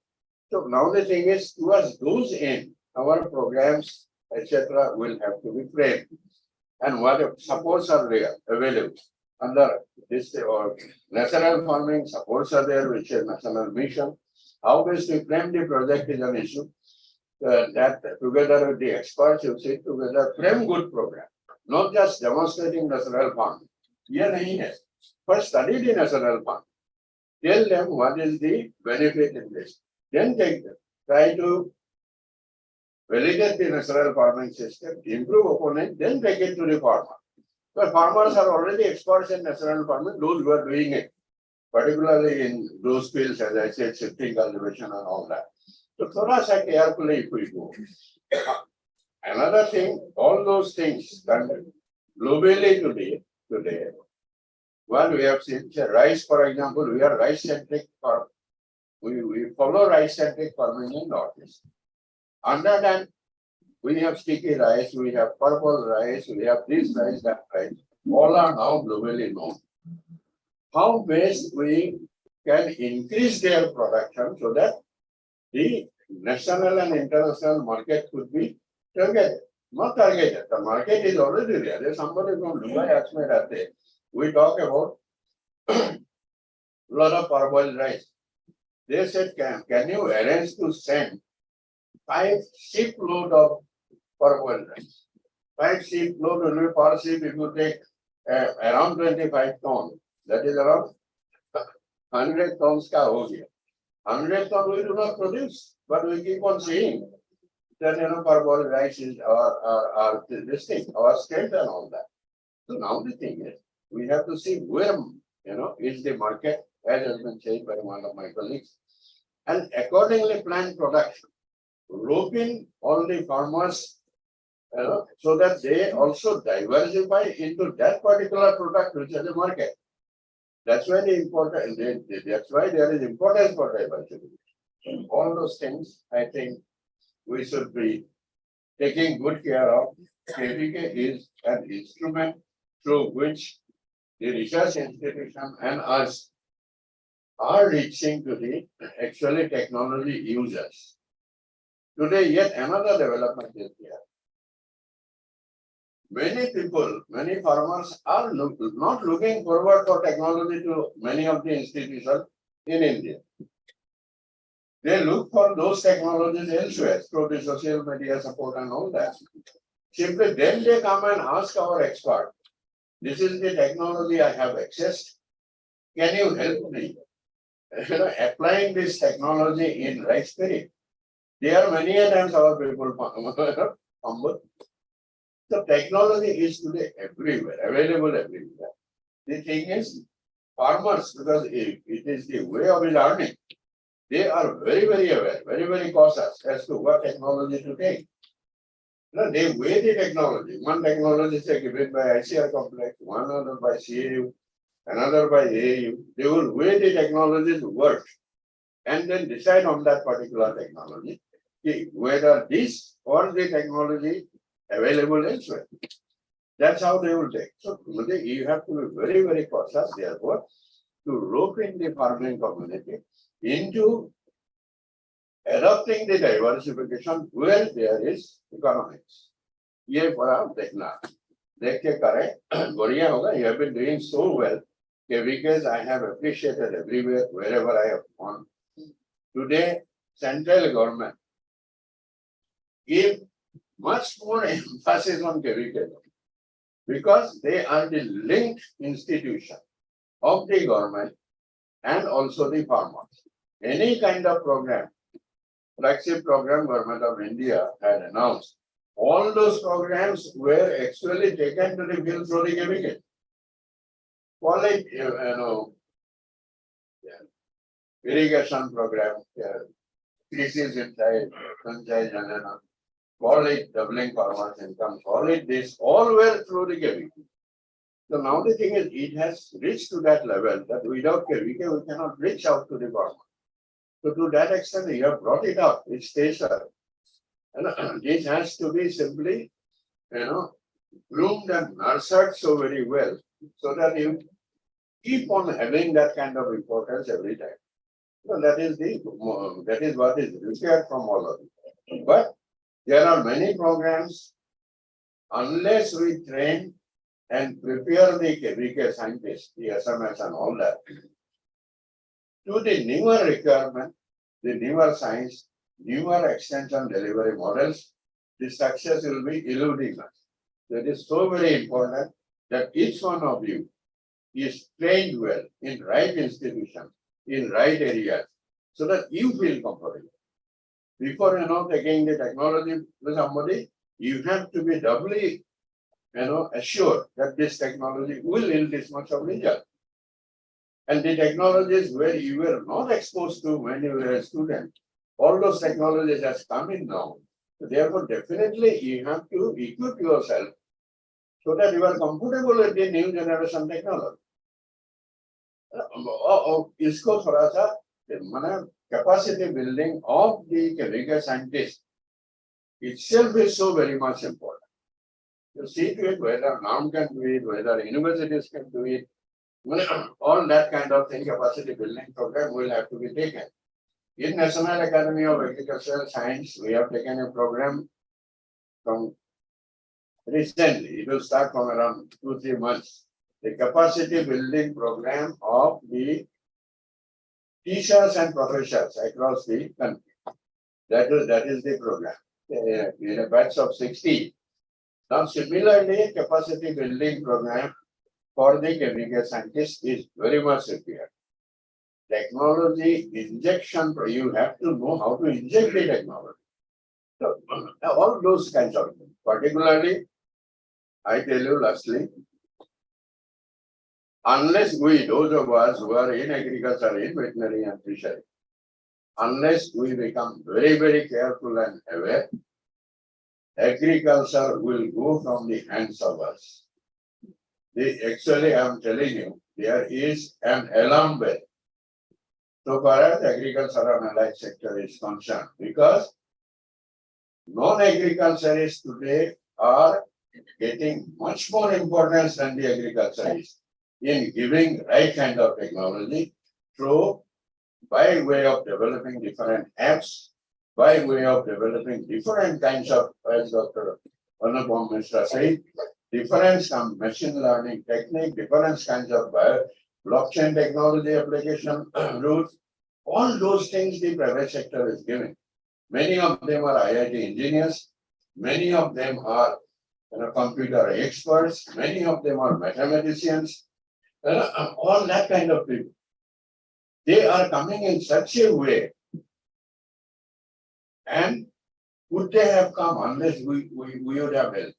So now the thing is, towards those aims, our programs, etc., will have to be framed. And what supports are there available under this or natural farming supports are there, which is national mission. How best we frame the project is an issue. That together with the experts, you sit together, frame good program, not just demonstrating natural farming. Here nahi hai. First study the natural farming. Tell them what is the benefit in this. Then take them. Try to validate the natural farming system, improve upon it, then take it to the farmer. But farmers are already experts in natural farming, those who are doing it, particularly in those fields, as I said, shifting cultivation and all that. So thoda sa carefully if we go. Another thing, all those things done globally today, well, we have seen rice, for example, we are rice-centric farm. We follow rice-centric farming in Northeast. Under that, we have sticky rice, we have purple rice, we have this rice, that rice. All are now globally known. How best we can increase their production so that the national and international market could be targeted. Not targeted. The market is already there. There's somebody from Dubai asked me that day. We talk about a lot of parboiled rice. They said, can you arrange to send 5 shipload of parboiled rice? 5 shipload will be per ship if you take around 25 tons. That is around 100 tons ka ho gaya. 100 tons we do not produce, but we keep on seeing that parboiled rice is our this thing, our strength and all that. So now the thing is, we have to see where is the market, as has been said by one of my colleagues, and accordingly plan production. Rope in all the farmers so that they also diversify into that particular product which is the market. That's why that's why there is importance for diversity. All those things, I think we should be taking good care of. KVK is an instrument through which the research institution and us are reaching to the actually technology users. Today, yet another development is here. Many people, many farmers are not looking forward for technology to many of the institutions in India. They look for those technologies elsewhere through the social media support and all that. Simply then they come and ask our expert, this is the technology I have accessed. Can you help me? Applying this technology in right spirit. There are many times our people humble. The technology is today everywhere, available everywhere. The thing is, farmers, because it is the way of learning, they are very, very aware, very, very cautious as to what technology to take. They weigh the technology. One technology is given by ICR complex, one other by CAU, another by AAU. They will weigh the technology's worth and then decide on that particular technology, whether this or the technology available elsewhere. That's how they will take. So you have to be very, very cautious, therefore, to rope in the farming community into adopting the diversification where there is economics. ये बड़ा देखना, देख के करें, बढ़िया होगा. You have been doing so well, because I have appreciated everywhere, wherever I have gone. Today, central government give much more emphasis on KVK because they are the linked institution of the government and also the farmers. Any kind of program, flagship program Government of India had announced, all those programs were actually taken to the field through the KVK. Call it, irrigation program, crisis inside, Sanjay Janana, call it doubling farmers' income, call it this, all were through the KVK. So now the thing is, it has reached to that level that without KVK, we cannot reach out to the farmer. So to that extent, you have brought it up, it stays there. And this has to be simply, groomed and nurtured so very well, so that you keep on having that kind of importance every time. So that is what is required from all of you. But there are many programs, unless we train and prepare the KVK scientists, the SMS and all that, to the newer requirement, the newer science, newer extension delivery models, the success will be eluding us. That is so very important that each one of you is trained well in right institution, in right areas, so that you feel comfortable. Before taking the technology to somebody, you have to be doubly assured that this technology will yield this much of result. And the technologies where you were not exposed to when you were a student, all those technologies has come in now. So therefore, definitely you have to equip yourself so that you are comfortable with the new generation technology. इसको थोड़ा सा capacity building of the KVK scientists itself is so very much important. You see to it whether NAM can do it, whether universities can do it, all that kind of thing, capacity building program will have to be taken. In National Academy of Agricultural Science, we have taken a program from recently, it will start from around 2-3 months. The capacity building program of the teachers and professors across the country. That is the program. In a batch of 60. Now, similarly, capacity building program for the KVK scientists is very much required. Technology injection, you have to know how to inject the technology. So, all those kinds of things. Particularly, I tell you lastly, unless we, those of us who are in agriculture, in veterinary and fishery, unless we become very, very careful and aware, agriculture will go from the hands of us. Actually, I am telling you, there is an alarm bell so far as agricultural and allied sector is concerned, because non-agriculturists today are getting much more importance than the agriculturists in giving right kind of technology through by way of developing different apps, by way of developing different kinds of, as Dr. Anupam Mishra said, different machine learning technique, different kinds of blockchain technology application routes. All those things the private sector is giving. Many of them are IIT engineers, many of them are computer experts, many of them are mathematicians, all that kind of people. They are coming in such a way, and would they have come unless we would have helped?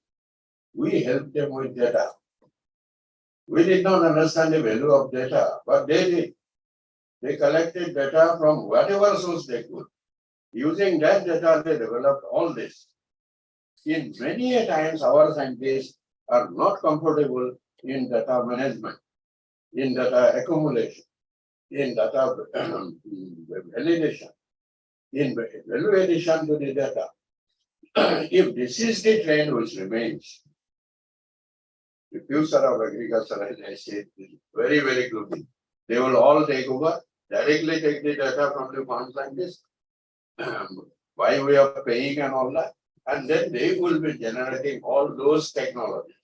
We helped them with data. We did not understand the value of data, but they did. They collected data from whatever source they could. Using that data, they developed all this. In many a times, our scientists are not comfortable in data management, in data accumulation, in data validation, in value addition to the data. If this is the trend which remains, the future of agriculture, as I said, is very, very gloomy. They will all take over, directly take the data from the farm scientists, by way of paying and all that, and then they will be generating all those technologies.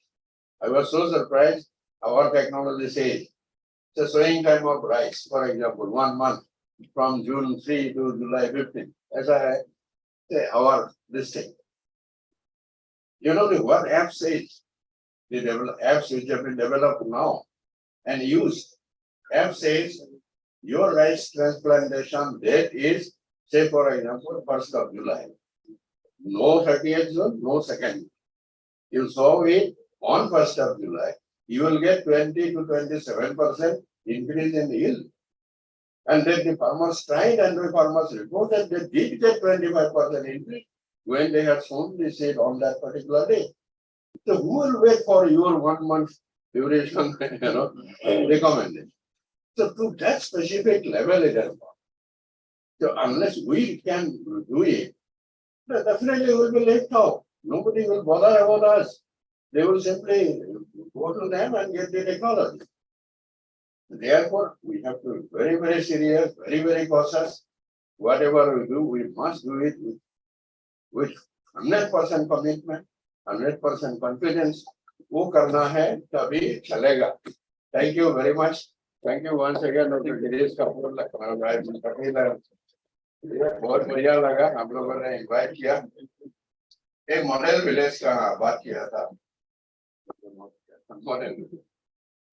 I was so surprised, our technology says, the sowing time of rice, for example, 1 month from June 3 to July 15, as I say, this thing. You know what app says? The apps which have been developed now and used. App says your rice transplantation date is, say for example, 1st of July. No 30th June, no 2nd. You sow it on 1st of July, you will get 20 to 27% increase in yield. And then the farmers tried and the farmers reported they did get 25% increase when they had sown the seed on that particular day. So who will wait for your 1 month duration, recommendation? So to that specific level it has gone. So unless we can do it, definitely we will be left out. Nobody will bother about us. They will simply go to them and get the technology. Therefore, we have to be very, very serious, very, very cautious. Whatever we do, we must do it with 100% commitment, 100% confidence. वो करना है तभी चलेगा. Thank you very much. Thank you once again, Dr. Girish Kapoor. बहुत बढ़िया लगा हम लोगों ने इनवाइट किया. एक मॉडल विलेज का बात किया था.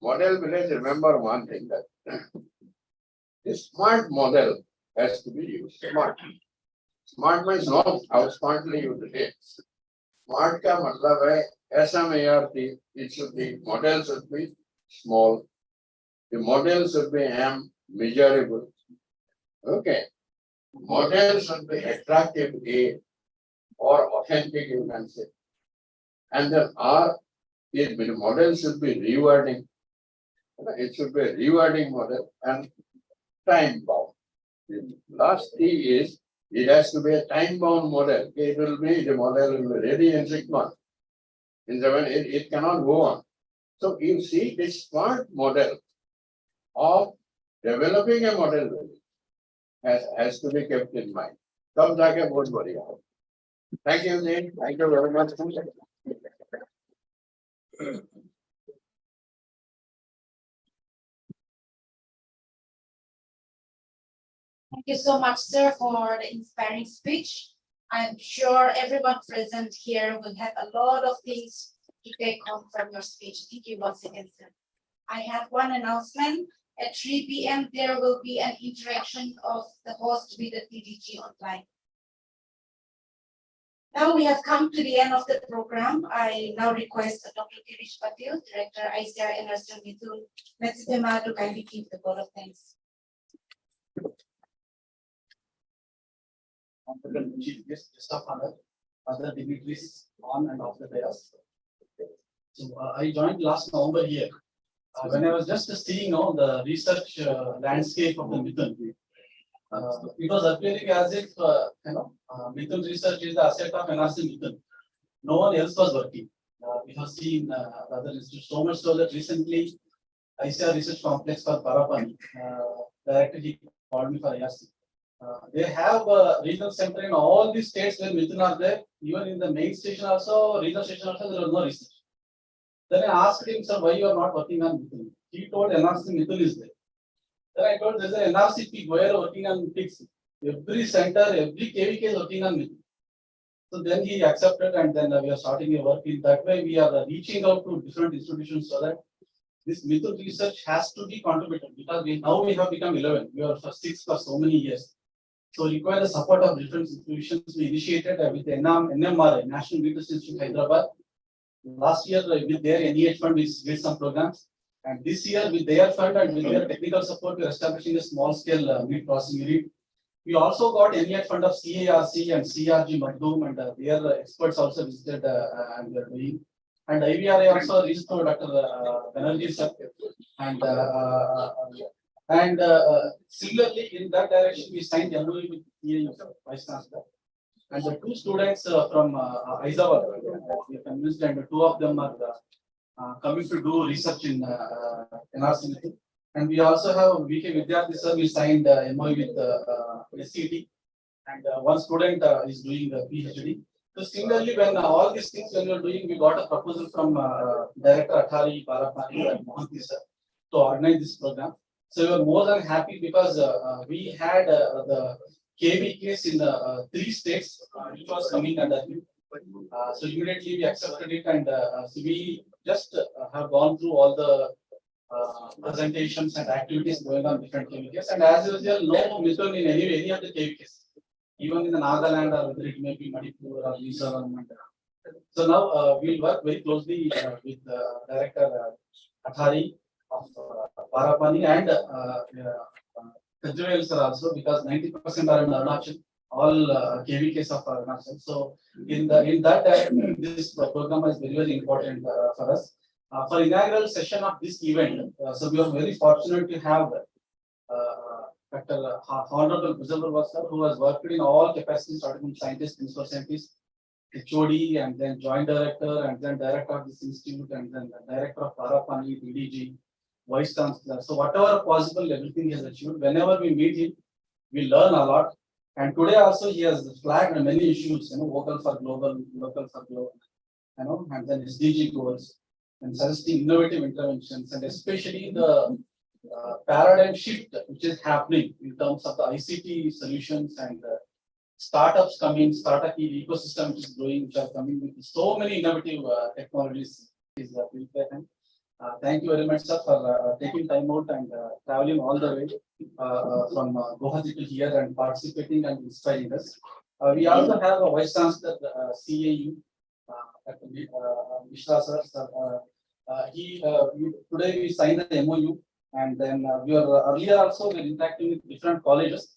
Model village, remember one thing, that the smart model has to be used. Smart. Smart means not how smartly you do it. Smart का मतलब है SMART. It should be, model should be small. The model should be measurable. Okay. Model should be attractive A or authentic, you can say. And then R, the model should be rewarding. It should be a rewarding model and time bound. The last T is, it has to be a time bound model. It will be, the model will be ready in 6 months. In 7, it cannot go on. So you see, this smart model of developing a model has to be kept in mind. Thank you, Jane. Thank you very much. Thank you so much, sir, for the inspiring speech. I'm sure everyone present here will have a lot of things to take home from your speech. Thank you once again, sir. I have one announcement. At 3 p.m., there will be an interaction of the host with the TDG online. Now we have come to the end of the program. I now request Dr. Girish Patil, Director, ICAR Energy Mithun Metsipema, to kindly give the vote of thanks. Honorable Chief Guest of Honor, other dignitaries on and off the dais. So I joined last November here. when I was just seeing the research landscape of the Mithun, it was appearing as if Mithun research is the asset of NRC Mithun. No one else was working. We have seen other institutes so much so that recently ICAR Research Complex for Parapani, directly he called me for IRC. They have a regional center in all the states where Mithun are there. Even in the main station also, regional station also, there was no research. Then I asked him, sir, why you are not working on Mithun? He told NRC Mithun is there. Then I told there's an NRC peak where working on pigs. Every center, every KVK is working on Mithun. So then he accepted, and then we are starting a work in that way. We are reaching out to different institutions so that this Mithun research has to be contributed, because we have become 11. We are for 6 for so many years. So require the support of different institutions. We initiated with NMRI, National Research Institute, Hyderabad. Last year with their NEH fund, we did some programs. And this year with their fund and with their technical support, we are establishing a small scale meat processing unit. We also got NEH fund of CARC and CRG Madhum, and their experts also visited and they are doing. And IVRA also reached to Dr. Banerjee sir. And similarly, in that direction, we signed MOU with EAU, Vice Chancellor. And the 2 students from Hyderabad, we are convinced, and 2 of them are coming to do research in NRC. And we also have VK Vidyarthi sir, we signed MOU with SCT. And 1 student is doing a PhD. So similarly, when all these things when we are doing, we got a proposal from Director ATARI, Parapani, and Mohanty sir to organize this program. So we were more than happy because we had the KVKs in 3 states which was coming under him. So immediately we accepted it, and so we just have gone through all the presentations and activities going on different KVKs. And as usual, no Mithun in any of the KVKs, even in the Nagaland or whether it may be Manipur or Mizoram. So now we'll work very closely with Director ATARI of Parapani and Kajurel sir also, because 90% are in Arunachal, all KVKs of Arunachal. So in that direction, this program is very, very important for us. For inaugural session of this event, so we are very fortunate to have Dr. Honorable Bhujalpur sir, who has worked in all capacities, starting from scientist, principal scientist, HOD, and then joint director, and then director of this institute, and then the director of Parapani, DDG, Vice Chancellor. So whatever possible, everything he has achieved. Whenever we meet him, we learn a lot. And today also he has flagged many issues, vocal for global, local for global, and then SDG goals, and suggesting innovative interventions, and especially the paradigm shift which is happening in terms of the ICT solutions and startups coming, startup ecosystem which is growing, which are coming with so many innovative technologies. Thank you very much, sir, for taking time out and traveling all the way from Guwahati to here and participating and inspiring us. We also have a Vice Chancellor, CAU, Mishra sir. Today we signed the MOU, and then we are earlier also we are interacting with different colleges.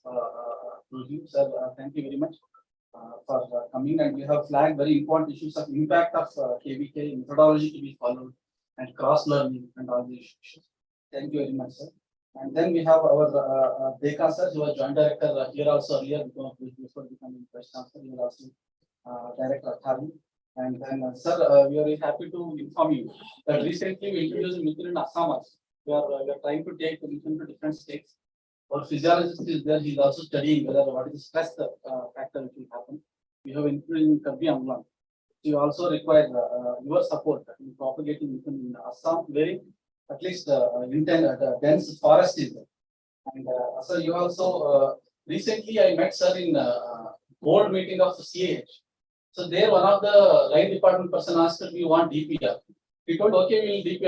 Sir, thank you very much for coming, and we have flagged very important issues of impact of KVK, methodology to be followed, and cross learning and all these issues. Thank you very much, sir. And then we have our Dekha sir, who was joint director here also earlier before becoming Vice Chancellor. He was also Director ATARI. And then, sir, we are very happy to inform you that recently we introduced Mithun in Assam also. We are trying to take Mithun to different states. Our physiologist is there, he is also studying whether what is the stress factor which will happen. We have included in Kabbi. We also require your support in propagating Mithun in Assam, where at least dense forest is there. And so you also recently I met sir in board meeting of the CAH. So there one of the line department person asked if we want DPR. We told okay, we'll give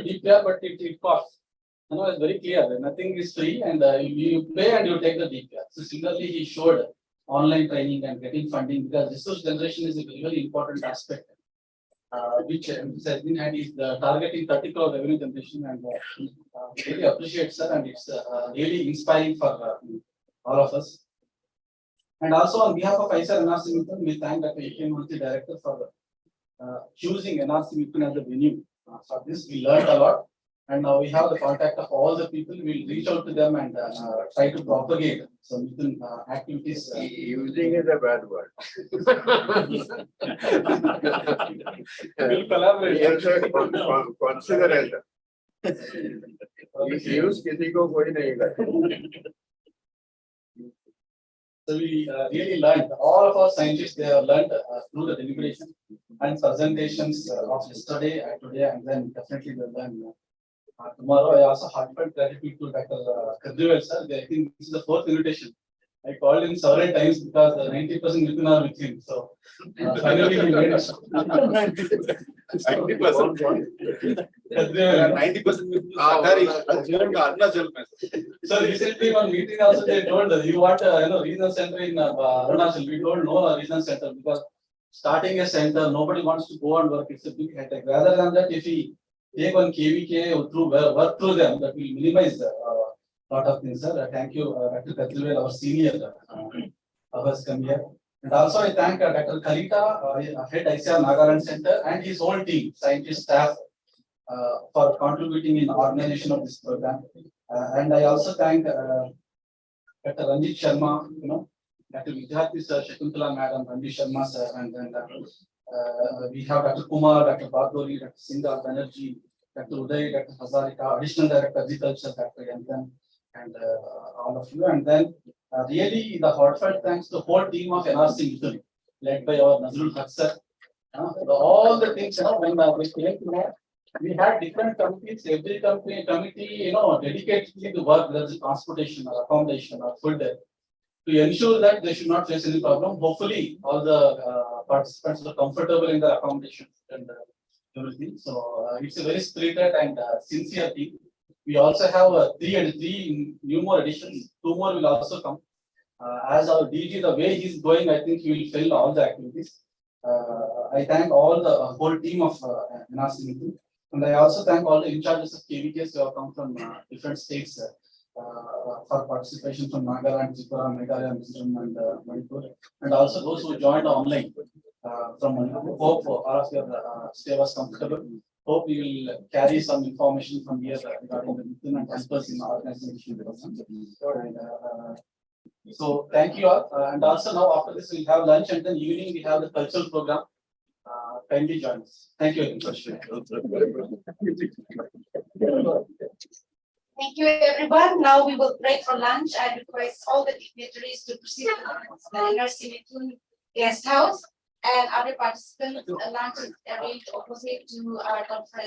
DPR, but it costs. It's very clear. Nothing is free, and you pay and you take the DPR. So similarly, he showed online training and getting funding, because resource generation is a very, very important aspect, which has been had is the targeting 30 crore revenue generation, and really appreciate sir, and it's really inspiring for all of us. And also on behalf of ICAR NRC Mithun, we thank Dr. A.K. Director for choosing NRC Mithun as a venue. For this, we learned a lot. And now we have the contact of all the people. We'll reach out to them and try to propagate some activities. Using is a bad word. We'll collaborate. Yes, sir, consider it. Use किसी को कोई नहीं करता. So we really learned, all of our scientists, they have learned through the deliberation and presentations of yesterday and today, and then definitely they'll learn tomorrow. I also heartfelt gratitude to Dr. Kadrivel sir. I think this is the fourth invitation. I called him several times because 90% within are with him. So finally he made it. 90%. So recently one meeting also they told us, you want regional center in Arunachal. We told no regional center because starting a center, nobody wants to go and work. It's a big headache. Rather than that, if we take one KVK through work through them, that will minimize the lot of things, sir. Thank you, Dr. Kadrivel, our senior, who has come here. And also I thank Dr. Kalita, head ICAR Nagaland Center, and his whole team, scientist staff, for contributing in organization of this program. And I also thank Dr. Ranjit Sharma, Dr. Vidyarthi sir, Shakuntala madam, Ranjit Sharma sir, and then we have Dr. Kumar, Dr. Bhaduri, Dr. Singha Banerjee, Dr. Uday, Dr. Hazarika, Additional Director Agriculture, Dr. Yankan, and all of you. And then really the heartfelt thanks to the whole team of NRC Italy, led by our Nazrul Haq sir. All the things, when we came to know, we had different committees, every committee, dedicatedly to work, whether it's transportation or accommodation or food, to ensure that they should not face any problem. Hopefully, all the participants are comfortable in the accommodation and everything. So it's a very spirited and sincere team. We also have 3 new more additions. 2 more will also come. As our DG, the way he's going, I think he will fill all the activities. I thank all the whole team of NRC meeting. And I also thank all the in charges of KVKs who have come from different states for participation from Nagaland, Tripura, Meghalaya, Mizoram, and Manipur. And also those who joined online from Manipur. Hope all of your stay was comfortable. Hope we will carry some information from here regarding the meeting and help us in organization. So thank you all. And also now after this we'll have lunch, and then evening we have the cultural program. Kindly join us. Thank you very much. Thank you, everyone. Now we will break for lunch. I request all the dignitaries to proceed to the NRC meeting guest house, and other participants. Lunch is arranged opposite to our conference.